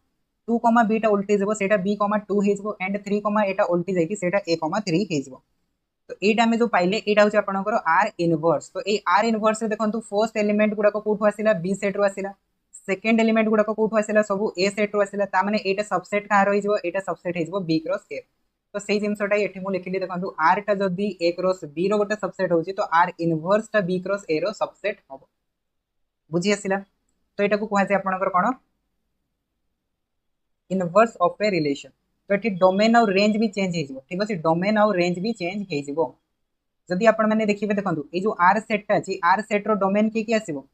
2 कमा बीटा उल्टी जीव से बी कमा 2 हो एंड 3 कमा एटा उल्टी जाइए ए कमा 3 हो। तो ये आम जो पाइले यहाँ हूँ आपंकर आर इनवर्स। तो ये आर इनवर्स देखो फर्स्ट एलिमेंट गुड़ाक कौटू आसला बी सेट्रु आसला सेकेंड एलिमेंट गुड़ाक कौटू आसला सब ए सेट्रु आसला ताने यहाँ सबसेट कहाँ रही सबसेट हो बी क्रॉस ए। तो से जिनटा ये मुझे लिखिली देखो आर टा जदि ए क्रॉस बी रो गोटे सबसेट हो तो आर इनवर्स टा बी क्रॉस ए रो सबसेट हम बुझी आसला। तो यहाँ को कहुए आपंकर कौन इनवर्स ऑफ ए रिलेशन। तो ये डोमेन और रेंज भी चेंज हो ठीक अच्छे डोमेन और रेंज भी चेंज हो। जदि आपने देखिए देखो ये जो आर सेटा अच्छी आर सेट्र डोमेन किए आसो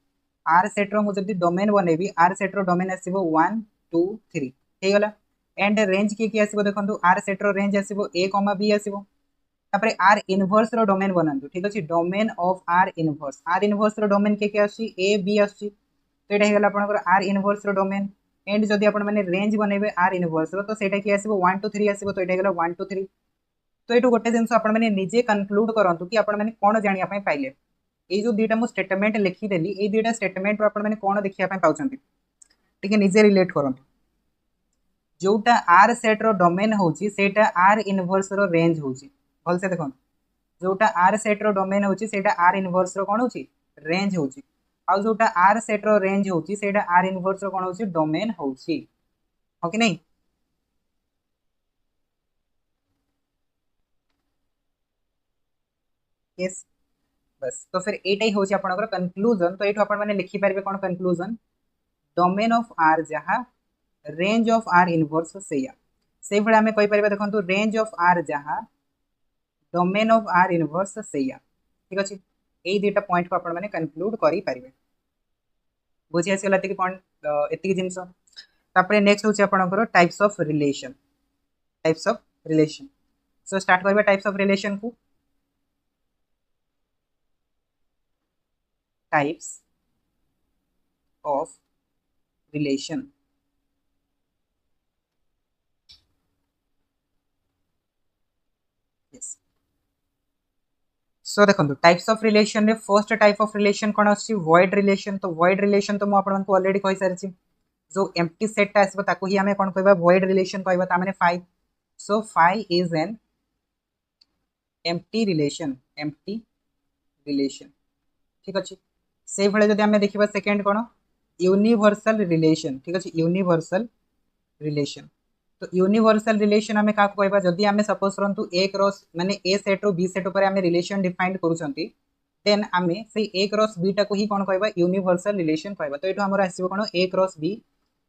आर सेट्र मुझे डोमेन बनैबी आर सेट्र डोमेन आसो 1 2 3 हो गला एंड रेंज किए आसो देखो आर सेट्र रेंज आसो ए कमा बी आसो तापर आर इनवर्स रो डोमेन बनातु ठीक अच्छे डोमेन ऑफ आर इनवर्स रो डोमेन किए आसुची ए बी आसुची। तो यहाँ होगा आपंकर आर इनवर्स रो डोमेन एंड जदि आपने रेंज बनइबे आर इनवर्स रो तो सेटा किए आसो 1 2 3 आसो। तो यहाँ होगा 1 2 3। तो ये गोटे जिन आपने निजे कनक्लूड करूँ कि आपने कौन जानापी पाइले ये जो दुईटा मुझे स्टेटमेंट लिखिदेली ये दुईटा स्टेटमेंट आपने कौन देखापी पाँच टे निजे रिलेट करूँ जोटा आर सेट्र डोमेन होटा आर इनवर्स रो रेंज हो भलसे देखो जोटा आर सेट्र डोमेन होटा आर इनवर्स रो कौन हो रेंज हो आउ जोटा आर सेट रो रेंज होची सेटा आर इनवर्स रो कोन होची डोमेन होची हो कि नहीं। यस बस तो फिर एटा ही होची आपनकर कंक्लूजन। तो एठो अपन माने लिखि पारबे कोन कंक्लूजन डोमेन ऑफ आर जहा रेंज ऑफ आर इनवर्स सेया से भले हमें कहि परबे देखंतु रेंज ऑफ आर जहा डोमेन ऑफ आर इनवर्स सेया ठीक अछि। एई दुटा पॉइंट को अपन माने कंक्लूड करि पारिबे बुझी आसी गला एतिकी पॉइंट एतिकी जिंस। तापरे नेक्स्ट होची आपनकर types of relation. Types of relation so start करबे टाइप्स ऑफ रिलेशन को। Types of relation yes so देखो टाइप्स ऑफ रिलेशन रे फर्स्ट टाइप ऑफ रिलेशन कोन अछि वॉइड रिलेशन। तो वॉइड रिलेशन तो मु आपन को ऑलरेडी कहि सारिछि जो एम्प्टी सेट ता आसबो ताको ही हमें कोन कहबा वॉइड रिलेशन कहबा ता माने फाई। So phi is an empty relation. Empty relation ठीक अछि। से भले जदि हमें देखिबा सेकंड कोन यूनिवर्सल रिलेशन ठीक अछि। यूनिवर्सल रिलेशन तो यूनिवर्सल रिलेशन हमें का कहबा जदि हमें सपोज करंतु ए क्रॉस माने ए सेट रो बी सेट ऊपर हमें रिलेशन डिफाइन करूछंती देन हमें से ए क्रॉस बी टा को ही कोन कहबा यूनिवर्सल रिलेशन कहबा। तो एठो हमर आसीबो कोन A cross B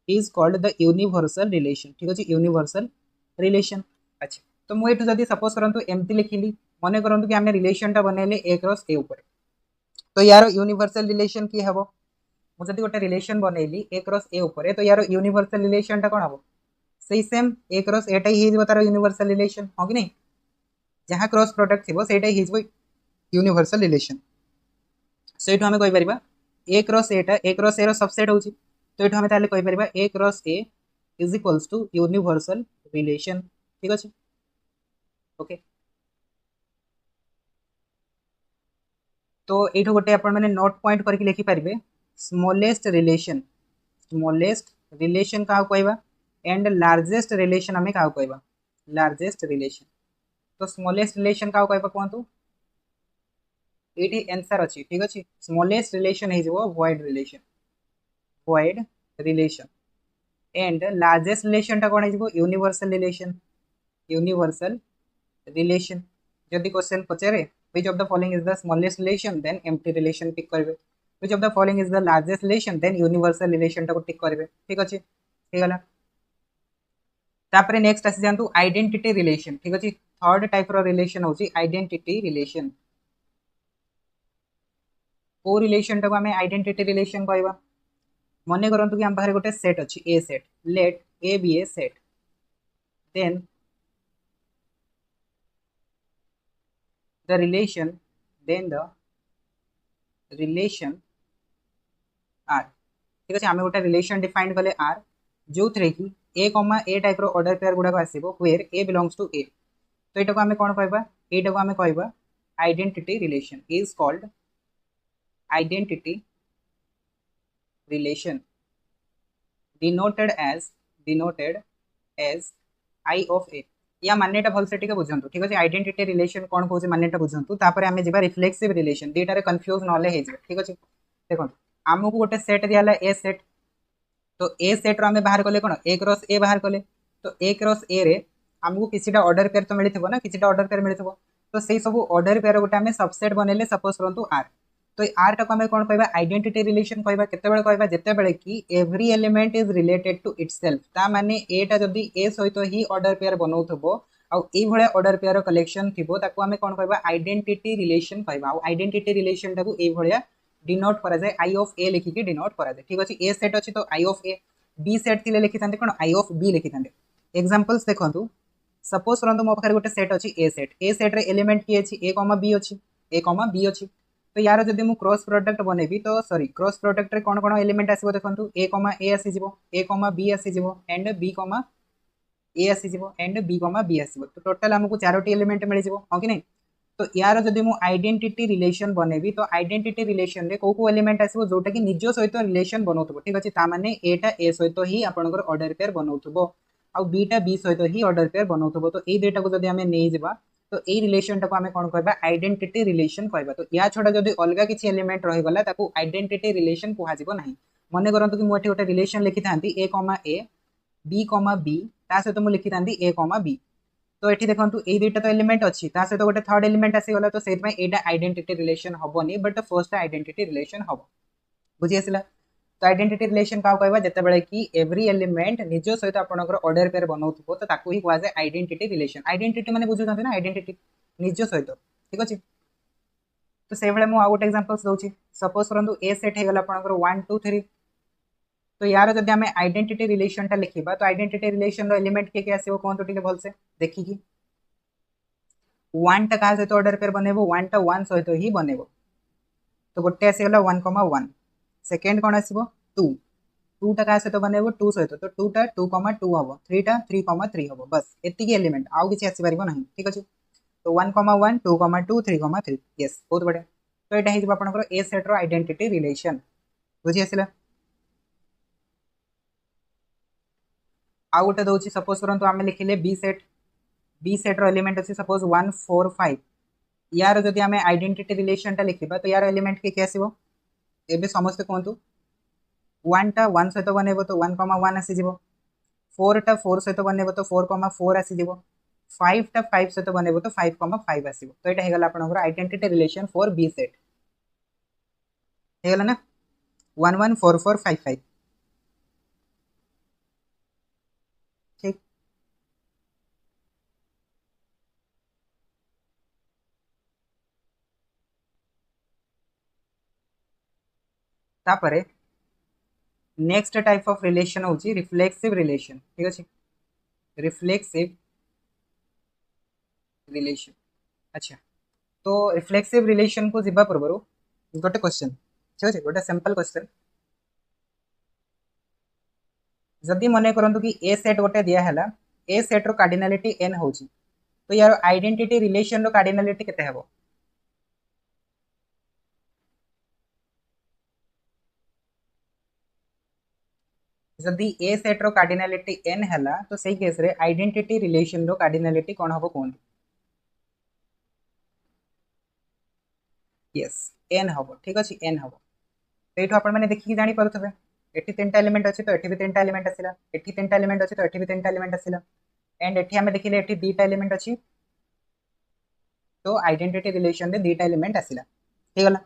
is called the universal relation ठीक अछि। यूनिवर्सल रिलेशन अच्छा तो मु एठो जदि सपोज करंतु एम्प्टी लिखिली माने करंतु कि हमें रिलेशन टा बनेले ए क्रॉस ए ऊपर तो यार यूनिवर्सल रिलेशन की हबो मु जदि गोटे रिलेशन बनेली ए क्रॉस ए ऊपर तो यार यूनिवर्सल रिलेशन टा कोन हबो सही सेम ए क्रॉस एटा ही हिजबो तार यूनिवर्सल रिलेशन हो कि नहीं जहां क्रॉस प्रोडक्ट थिबो सेटा ही हिजबो यूनिवर्सल रिलेशन। सेठो हमें कहि परिबा A cross Etah A cross A रो सबसेट होची तो एठो हमें ताले कहि परिबा A cross A is equals to universal relation ठीक अछि ओके। तो एठो गोटे अपन माने नोट पॉइंट करके लिखि परिबे स्मॉलेस्ट रिलेशन का कहबा एंड लार्जेस्ट रिलेशन हमें का कहबा लार्जेस्ट रिलेशन। तो स्मॉलेस्ट रिलेशन का कहबा कोंतु एटी आंसर अछि ठीक अछि। स्मॉलेस्ट रिलेशन हे जो void relation and largest relation टा कोन हे जो यूनिवर्सल रिलेशन। जदि question पचारे which of the following is the smallest relation then empty relation टिक करबे which of the following is the largest relation then universal relation टा को टिक करबे ठीक अछि हे गला। तापरे नेक्स्ट आसी जानतु आइडेंटिटी रिलेशन ठीक अछि। थर्ड टाइप रो रिलेशन होची आइडेंटिटी रिलेशन। को रिलेशन टा को हमें आइडेंटिटी रिलेशन कहबा मने करंतु कि हम बाहर गोटे सेट अछि A set let A B A set then the relation r ठीक अछि। हमें गोटे रिलेशन डिफाइन कले r जो थरे कि a ए टाइप रो ऑर्डर पेयर गुडा को आसीबो where a belongs to a। तो एटा को हमें कोन कहबा एटा को हमें कहबा identity relation is called identity relation denoted as I of a। या मान्यटा भलसे टिके बुझंतु ठीक अछि। आइडेंटिटी रिलेशन कोन कहूचे मान्यटा बुझंतु तापर हमें जेबा रिफ्लेक्सिव रिलेशन डेटा रे कंफ्यूज नले हे जे ठीक अछि। देखो हमहु गोटे सेट दियाला ए सेट तो ए सेट रो हमें बाहर कले कोन ए क्रॉस ए बाहर कले तो ए क्रॉस ए रे हमहु किछिटा ऑर्डर पेयर तो मिलिथबो ना किछिटा ऑर्डर पेयर मिलिथबो तो सेही सब ऑर्डर पेयर गोटे हमें सबसेट बनेले सपोज करंतु आर तो आर टा को हमें कोन कहबा आइडेंटिटी रिलेशन कहबा केते बेले कहबा जेते बेले कि every element is related to itself ता माने ए टा जदी ए सहित ही ऑर्डर पेयर बनौथबो आ ए भळे ऑर्डर पेयर कलेक्शन थिबो ताको हमें कोन कहबा आइडेंटिटी रिलेशन कहबा। आ आइडेंटिटी रिलेशन टाको ए भळिया डिनोट करा जाय आई ऑफ ए लिखि के डिनोट करा जाय ठीक अछि। ए सेट अछि तो आई ऑफ ए बी सेट थिले लिखितांते कोन आई ऑफ बी लिखितांते। एग्जांपल्स देखंतु सपोज करंतु मो पाखरे गोटे सेट अछि ए सेट रे एलिमेंट की अछि ए बी अछि ए बी अछि तो यार जदि मु क्रॉस प्रोडक्ट बनेबी तो सॉरी क्रॉस प्रोडक्ट रे कोन कोन एलिमेंट आसीबो देखंतु ए आसी जिवो ए बी आसी जिवो एंड बी ए आसी जिवो एंड बी आसीबो तो टोटल हमकु चारोटी एलिमेंट मिल जिवो हो कि नहीं। तो यार जदि मु आइडेंटिटी रिलेशन बनेबी तो आइडेंटिटी रिलेशन रे को एलिमेंट आसीबो जोटा कि निज सहित रिलेशन बनौथबो ठीक अछि। ता माने एटा ए सहित ही आपनकर ऑर्डर पेयर बनौथबो आ बीटा बी सहित ही ऑर्डर पेयर बनौथबो तो ए डेटा को जदि हमें नै जिबा तो ये रिलेशन टाको आमे कोन कहबा आइडेंटिटी रिलेशन कहबा। तो या छोटा जदी अलगा किछि एलिमेंट रहि गला ताको आइडेंटिटी रिलेशन कुहा जिवो नाही। मने करंतु कि मु एठी गोटे रिलेशन लिखि थांती a, b, b ता सहित मु लिखि थांती a, b। तो एठी देखंतु ए दुईटा तो एलिमेंट अछि ता सहित गोटे थर्ड एलिमेंट आसी गला। तो सेट में एटा आइडेंटिटी रिलेशन हबोनी बट फर्स्ट आइडेंटिटी रिलेशन हबो। बुझी आसिला। तो आइडेंटिटी रिलेशन का कहबा जते बेले कि एवरी एलिमेंट निजो सहित आपनकर ऑर्डर पेयर बनाउथबो तो ताकू ही कहवा जाय आइडेंटिटी रिलेशन। आइडेंटिटी माने बुझुथांते ना आइडेंटिटी निजो सहित। ठीक अछि। तो से बेले मु आ गोटे एग्जांपल्स दोछि। सपोज करंतु ए सेट हे गला आपनकर 1 2 3। तो यार जदि आमे आइडेंटिटी रिलेशन ता लिखिबा तो आइडेंटिटी रिलेशन रो एलिमेंट के आसीबो कोन टिके भलसे देखि कि 1 टा का सहित ऑर्डर पेयर बनेबो 1 टा 1 सहित ही बनेबो। तो गोटे आसी गला 1 1। सेकंड कोन आसीबो 2 2 टा का सहित बनेबो 2 सहित। तो 2 टा 2 2 हबो 3 टा 3 3 हबो बस एतिकी एलिमेंट आउ किछि आसी परिबो नाही। ठीक अछि। तो 1 1 2 2 3 3 यस बहुत बढ़िया। तो एटा हिजबो आपनकर ए सेट रो आइडेंटिटी रिलेशन। बुझी आसिला। आउ गोटे दउछि सपोज करंतु आमे लिखिले बी सेट रो एलिमेंट अछि सपोज 1 4 5। यार जदि आमे आइडेंटिटी रिलेशन ता लिखिबा तो यार एलिमेंट के आसीबो एबे समस्त कोंतु 1 टा 1 सहित बनेबो तो 1 1 आसी जिवो। 4 टा 4 सहित बनेबो तो 4 4 आसी जिवो। 5 टा 5 सहित बनेबो तो 5 5 आसीबो। तो एटा हे गला आपनकर identity relation for B set हे गला ना 1 1 4 4 5 5। ठीक। तापरे नेक्स्ट टाइप ऑफ रिलेशन होची रिफ्लेक्सिव रिलेशन। ठीक अछि। Reflexive relation. अच्छा तो रिफ्लेक्सिव रिलेशन को जिबा पूर्व गोटे क्वेश्चन। ठीक अछि। गोटे सिंपल क्वेश्चन जदि मने करंतु कि ए सेट गोटे दिया हैला ए सेट रो कार्डिनलिटी n होची तो यार आइडेंटिटी रिलेशन रो कार्डिनलिटी केते हेबो। जदि ए सेट रो कार्डिनलिटी n हैला तो सही केस रे आइडेंटिटी रिलेशन रो कार्डिनलिटी कोन हबो कोन। यस n हबो। ठीक अछि n हबो। तो एठो आपण माने देखि जानि परथबे एठी तीनटा एलिमेंट अछि तो एठी भी तीनटा एलिमेंट आसिला। एठी तीनटा एलिमेंट अछि तो एठी भी तीनटा एलिमेंट आसिला। एंड एठी हमें देखिले एठी दीटा एलिमेंट अछि तो आइडेंटिटी रिलेशन रे दीटा एलिमेंट आसिला। हे गला।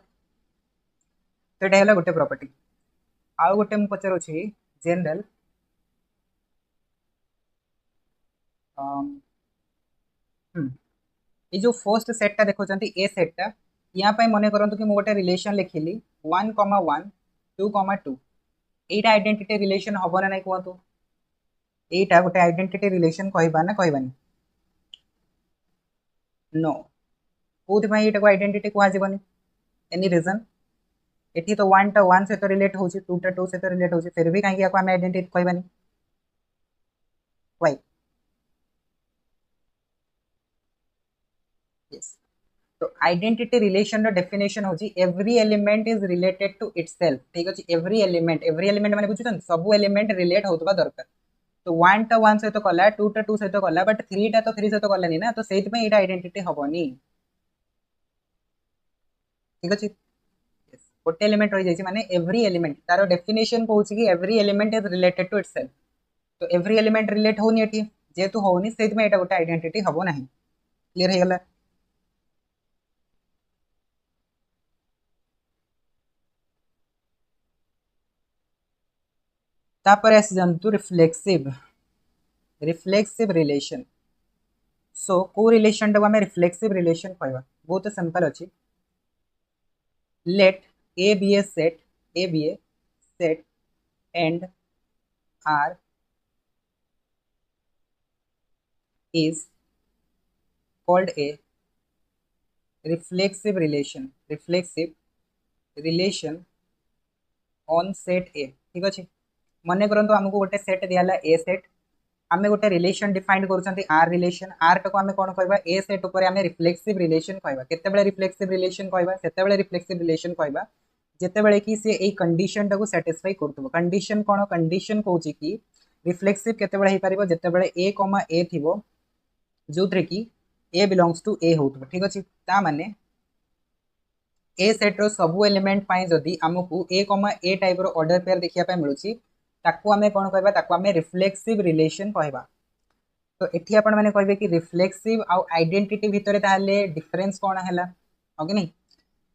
तो एटा हला गोटे प्रॉपर्टी। आउ गोटे मु पचारो छी जनरल ये जो फर्स्ट सेट टा देखो चंती ए सेट टा या पे मने करंतु कि मु गोटे रिलेशन लिखिली 1 1 2 2 एटा आइडेंटिटी रिलेशन हबो ना नै कहतु। एटा गोटे आइडेंटिटी रिलेशन कहबा ना कहबानी नो कोथि भाई एटा को आइडेंटिटी को आजीबनी एनी रीजन। एठी तो 1 टा 1 से तो रिलेट होची 2 टा 2 से तो रिलेट होची फिर भी काहे कि याको हम आइडेंटिटी कहबानी व्हाई। यस। तो आइडेंटिटी रिलेशन रो डेफिनेशन होची every element is related to itself. ठीक अछि। एवरी एलिमेंट माने बुझुछन सब एलिमेंट रिलेट होतबा दरकार। तो 1 टा 1 से तो कला 2 टा 2 से तो कला बट 3 टा तो 3 से तो कलानी ना तो सेति में एटा आइडेंटिटी हबोनी। ठीक अछि। गोटे एलिमेंट रही जाइछि माने एवरी एलिमेंट तारो डेफिनेशन कहूछि कि every element is related to itself. तो एवरी एलिमेंट रिलेट होनी एठी जेतु होनी सेति में एटा गोटे आइडेंटिटी हबो नाही। क्लियर हे गला। तापर आसी जंतु रिफ्लेक्सिव रिलेशन। सो को रिलेशन टा हमें रिफ्लेक्सिव रिलेशन कहबा बहुत सिंपल अछि। Let A B A set and R is called a reflexive relation on set A। ठीक अछि। मने करंतु हमको गोटे सेट दियाला ए सेट आमे गोटे रिलेशन डिफाइन करूछंती आर रिलेशन आर को आमे कोन कहबा ए सेट ऊपर आमे रिफ्लेक्सिव रिलेशन कहबा। केतेबेले रिफ्लेक्सिव रिलेशन कहबा सेतेबेले रिफ्लेक्सिव रिलेशन कहबा जेतेबेले कि से ए कंडीशन टाको सैटिस्फाई करथबो। कंडीशन कोन कंडीशन कहूची कि रिफ्लेक्सिव केतेबेले हे परिबो जेतेबेले a, a थिबो जोथरे कि ए बिलोंग्स टू ए हो ठीक अच्छे ता माने ए सेट रो सबु एलिमेंट पाई जदी हमकु ए कमा ए टाइप रो ऑर्डर पेयर देखिया पाई मिलुची ताकू हमें कोन कहबा ताकू हमें रिफ्लेक्सिव रिलेशन कहबा। तो एठी आपण माने कहबे कि रिफ्लेक्सिव आ आइडेंटिटी भितरे ताले डिफरेंस कोन हैला हो कि नहीं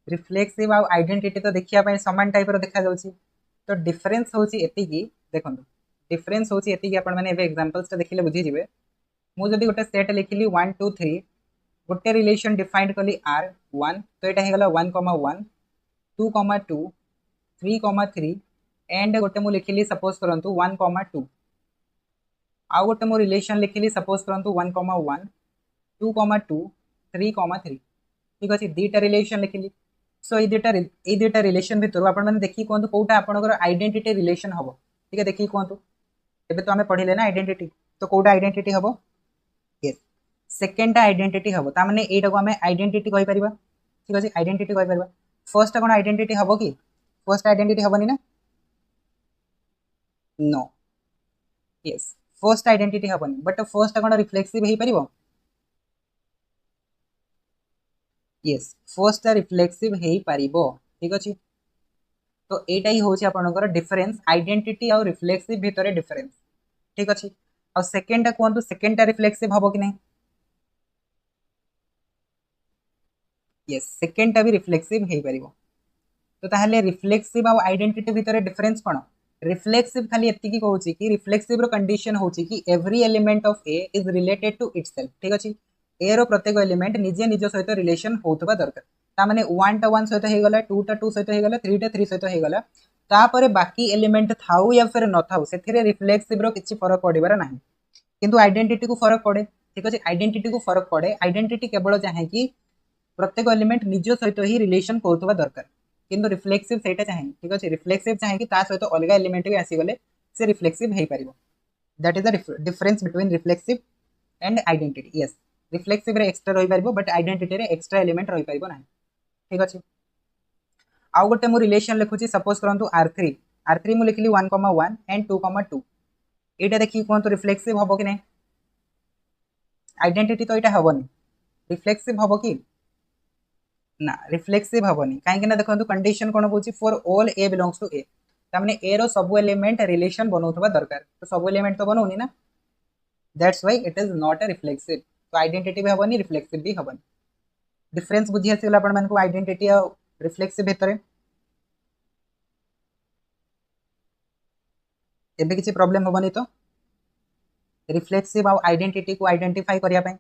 रिफ्लेक्सिव आ आइडेंटिटी तो देखिया पाई समान टाइप रो देखा जाउची। तो डिफरेंस होची एति की देखंतु डिफरेंस होची एति की आपण माने एबे एग्जांपल्स तो देखिले बुझी जिवे। मु जदी गोटे सेट लिखिली 1 2 3 गोटे रिलेशन डिफाइंड कली R1 तो एटा हे गला 1,1 2,2 3,3 एंड गोटे मु लिखिली सपोज करंतु 1,2 आउ गोटे मो रिलेशन लिखिली सपोज करंतु 1,1 2,2 3,3 ठीक अछि दीटा रिलेशन लिखिली। सो ए दुटा रिलेशन भितर आपण माने देखि कोंतु कोटा आपनकर आइडेंटिटी रिलेशन हबो ठीक है देखि कोंतु एबे तो हमें पढिले ना आइडेंटिटी तो कोटा आइडेंटिटी हबो यस सेकंड आइडेंटिटी हबो ता माने एटा को हमें आइडेंटिटी कहि परिबा ठीक अछि आइडेंटिटी कहि परिबा। फर्स्ट कोन आइडेंटिटी हबो कि फर्स्ट आइडेंटिटी हबोनी ना नो यस फर्स्ट आइडेंटिटी हबोनी बट फर्स्ट कोन रिफ्लेक्सिव हे परिबो यस फर्स्ट रिफ्लेक्सिव हे परिबो ठीक अछि। तो एटा ही होची आपनकर डिफरेंस आइडेंटिटी और रिफ्लेक्सिव भितरे डिफरेंस ठीक अछि। और सेकंड कोंतु सेकंड रिफ्लेक्सिव हबो कि नहीं यस सेकंड भी रिफ्लेक्सिव हे परिबो। तो ताहले रिफ्लेक्सिव और आइडेंटिटी भितर डिफरेंस कोन रिफ्लेक्सिव खाली एति की कहूची कि रिफ्लेक्सिव रो कंडीशन होची कि every element of A is related to itself ठीक अछि ए रो प्रत्येक एलिमेंट निजे निज सहित रिलेशन होतबा दरकार ता माने 1 टा 1 सहित हे गला 2 टा 2 सहित हे गला 3 टा 3 सहित हे गला तापरे बाकी एलिमेंट थाउ या फिर न थाउ सेथिरे रिफ्लेक्सिव रो किछि फरक पड़िबार नाही किंतु आइडेंटिटी को फरक पड़े ठीक अछि आइडेंटिटी को फरक पड़े आइडेंटिटी केवल चाहे कि प्रत्येक एलिमेंट निज सहित ही रिलेशन करतबा दरकार किंतु रिफ्लेक्सिव सेटा चाहे ठीक अछि रिफ्लेक्सिव चाहे कि ता सहित अलग एलिमेंट भी आसी गले से रिफ्लेक्सिव हे परिबो that is the difference between reflexive and identity yes reflexive रे एक्स्ट्रा रही परिबो बट आइडेंटिटी रे एक्स्ट्रा एलिमेंट रही परिबो नाही ठीक अछि। आउ गोटे मु रिलेशन लिखुची सपोज करंतु R3 मु लिखली 1,1 एंड 2,2 एटा देखि कोन तो रिफ्लेक्सिव हबो कि नै आइडेंटिटी तो एटा हबोनी रिफ्लेक्सिव हबो कि ना रिफ्लेक्सिव हबोनी काहे कि ना देखंतु कंडीशन कोन कहूची for all A belongs to A ता माने ए रो सब एलिमेंट रिलेशन बनौथबा दरकार तो सब एलिमेंट तो बनौनी ना that's why it is not a reflexive तो आइडेंटिटी भी हबोनी रिफ्लेक्सिव भी हबोनी डिफरेंस बुझी आसीला आपण मन को आइडेंटिटी और रिफ्लेक्सिव भितरे एबे किछि प्रॉब्लम हबोनी तो रिफ्लेक्सिव और आइडेंटिटी को आइडेंटिफाई करिया पय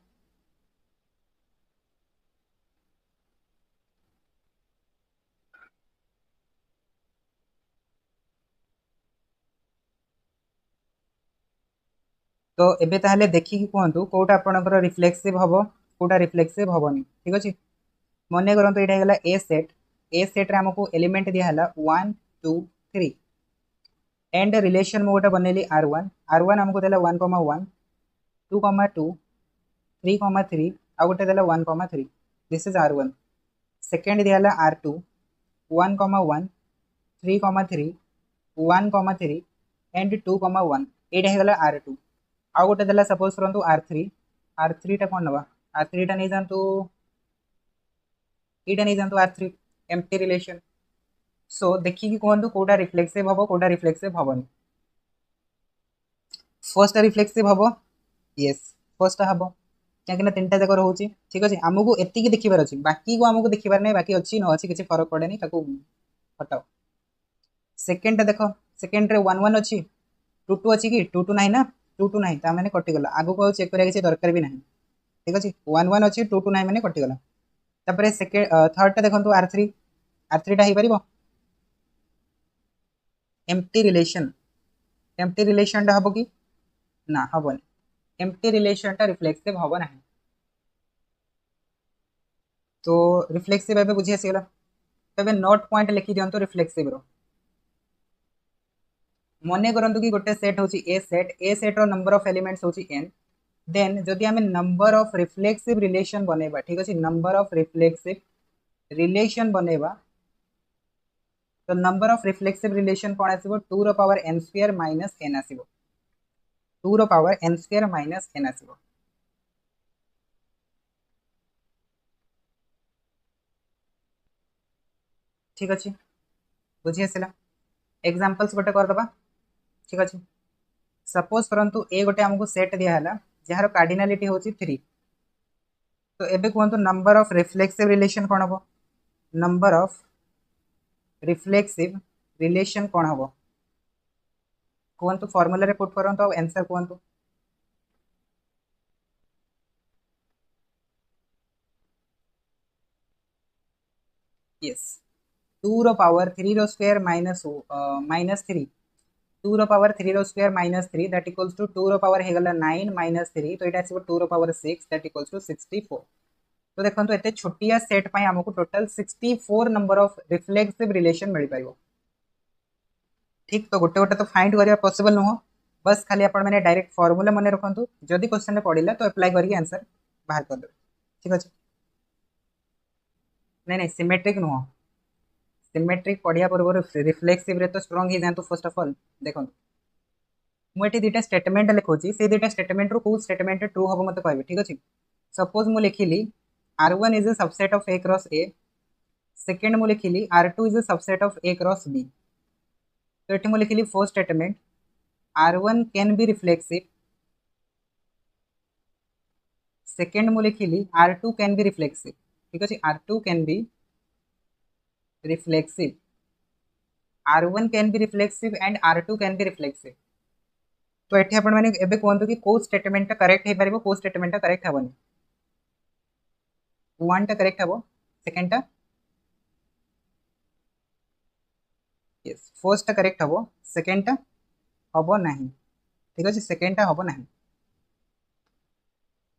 तो एबे ताहले देखि कि कहंतु कोटा आपनकर रिफ्लेक्सिव हबो कोटा रिफ्लेक्सिव हबोनी ठीक अछि मने करंतु एटा हेला ए सेट रे हमको एलिमेंट दिया हला 1 2 3 एंड रिलेशन में गोटे बनेली R1 हमको देला 1,1 2,2 3,3 आ गोटे देला 1,3 दिस इज R1 सेकंड दिया हला R2 1,1 3,3 1,3 एंड 2,1 एटा हे गला R2 आ गोटे देला सपोज करंतु R3 टा कोन नबा R3 टा नै जानतु एटा नै जानतु R3 एम्प्टी रिलेशन सो देखि कि कहंतु कोटा रिफ्लेक्सिव हबो कोटा रिफ्लेक्सिव हबोनी फर्स्ट रिफ्लेक्सिव हबो यस फर्स्ट हबो काहे ना तीनटा जक रहउची ठीक अछि हमहु एति की देखिबार अछि बाकी को हमहु देखिबार नै बाकी अछि न अछि किछि फरक पड़ेनी ताको हटाओ सेकंड देखो सेकंड रे 1 1 अछि 2 2 अछि कि 2 2 नै ना 2 2 नै ता माने कटि गला आगु को चेक करिया किछि दरकार भी नै ठीक अछि 1 1 अछि 2 2 नै माने कटि गला तापरे सेकंड थर्ड टा देखंतु R3 टा हे परिबो एम्प्टी रिलेशन टा हबो कि ना हबोनी एम्प्टी रिलेशन टा रिफ्लेक्सिव हबो नाही तो रिफ्लेक्सिव एबे बुझी आसी गला तबे नोट पॉइंट लिखि दियंतो रिफ्लेक्सिव रो मने करंतु कि गोटे सेट होची ए सेट रो नंबर ऑफ एलिमेंट्स होची n देन जदि हमें नंबर ऑफ रिफ्लेक्सिव रिलेशन बनेबा ठीक अछि नंबर ऑफ रिफ्लेक्सिव रिलेशन बनेबा तो नंबर ऑफ रिफ्लेक्सिव रिलेशन कोन आसीबो 2 रो power n square minus n आसीबो 2 रो power n square minus n आसीबो ठीक अच्छे बुझी आसला एग्जांपल्स गोटे करदबा ठीक अच्छे सपोज करंतु ए गोटे हमको सेट दिया है जार कार्डिनालिटी हूँ 3 तो एबे कहतु नंबर ऑफ रिफ्लेक्सिव रिलेशन कौन हम नंबर ऑफ रिफ्लेक्सिव रिलेशन कौन हम कहतु फॉर्मूला रे पुट करंतु और आंसर कहतु यस 2 रो पावर 3 रो स्क्वायर माइनस 3 2 रो पावर 3 रो square minus 3 that equals to 2 रो पावर हे गला 9 माइनस 3 तो इटा आसीबो 2 रो पावर 6 दैट इक्वल्स टू 64 तो देखो एते छोटिया सेट पई हमको total 64 number of reflexive relation मिल पाइबो ठीक तो गोटे गोटे तो फाइंड करिया पॉसिबल नुह बस खाली आपण माने डायरेक्ट फार्मूला मन रखंतु जदि क्वेश्चन रे पडिला तो अप्लाई करके आंसर बाहर कर दे ठीक अछि नहीं नहीं सिमेट्रिक नुह सिमेट्रिक पढ़िया पूर्व रिफ्लेक्सिव रे तो स्ट्रांग ही जांतु फर्स्ट ऑफ ऑल देखो मुझे दुटा स्टेटमेंट लिखुची से दुटा स्टेटमेंट रू को स्टेटमेंट ट्रू हम मत कहबे ठीक अछि सपोज मु लिखिली R1 is a subset of A cross A second मु लिखिली R2 is a subset of A cross B तो एठी मु लिखिली first statement R1 can be reflexive second मु लिखिली R2 कैन बी रिफ्लेक्सिव ठीक अछि R2 can be reflexive R1 can be reflexive and R2 can be reflexive तो एठी आपण माने एबे कहंतु कि को स्टेटमेंट करेक्ट हे परबो को स्टेटमेंट करेक्ट हबनी वन टा करेक्ट हबो सेकंड टा यस फर्स्ट टा करेक्ट हबो सेकंड टा हबो नाही ठीक अछि सेकंड टा हबो नाही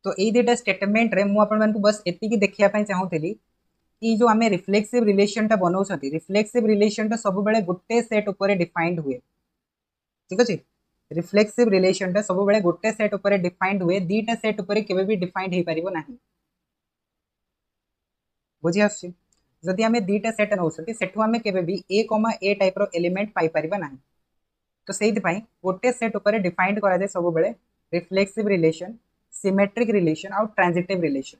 तो एई देटा स्टेटमेंट रे मु आपण मानकु बस एति की देखिया पई चाहूतली कि जो आमे रिफ्लेक्सिव रिलेशन टा बनाउछथि रिफ्लेक्सिव रिलेशन टा सब बेले गुट्टे सेट ऊपर डिफाइंड हुए ठीक अछि रिफ्लेक्सिव रिलेशन टा सब बेले गुट्टे सेट ऊपर डिफाइंड हुए दीटा सेट ऊपर केबे भी डिफाइंड हे परिबो नाही बुझी आछि जदि आमे दीटा सेट नउछथि सेठु आमे केबे भी a टाइप रो एलिमेंट पाई परिबा नाही तो सेहि पई गुट्टे सेट ऊपर डिफाइंड करा जाय सब बेले रिफ्लेक्सिव रिलेशन सिमेट्रिक रिलेशन और ट्रांजिटिव रिलेशन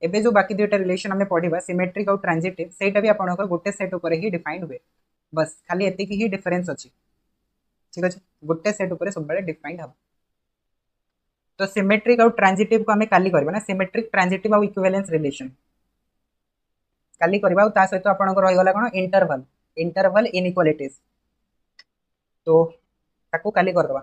एबे जो बाकी दुटा रिलेशन हमें पढ़िबा सिमेट्रिक और ट्रांजिटिव सेटा भी आपनकर गुट्टे सेट ऊपर ही डिफाइंड हुए बस खाली एति की ही डिफरेंस अछि ठीक अछि गुट्टे सेट ऊपर सब बेले डिफाइंड हबो तो सिमेट्रिक और ट्रांजिटिव को हमें काली करबा ना सिमेट्रिक ट्रांजिटिव और इक्विवेलेंस रिलेशन काली करबा और ता सहित आपनकर रहि गला कोन इंटरवल इंटरवल इनइक्वालिटीज तो ताको काली करदबा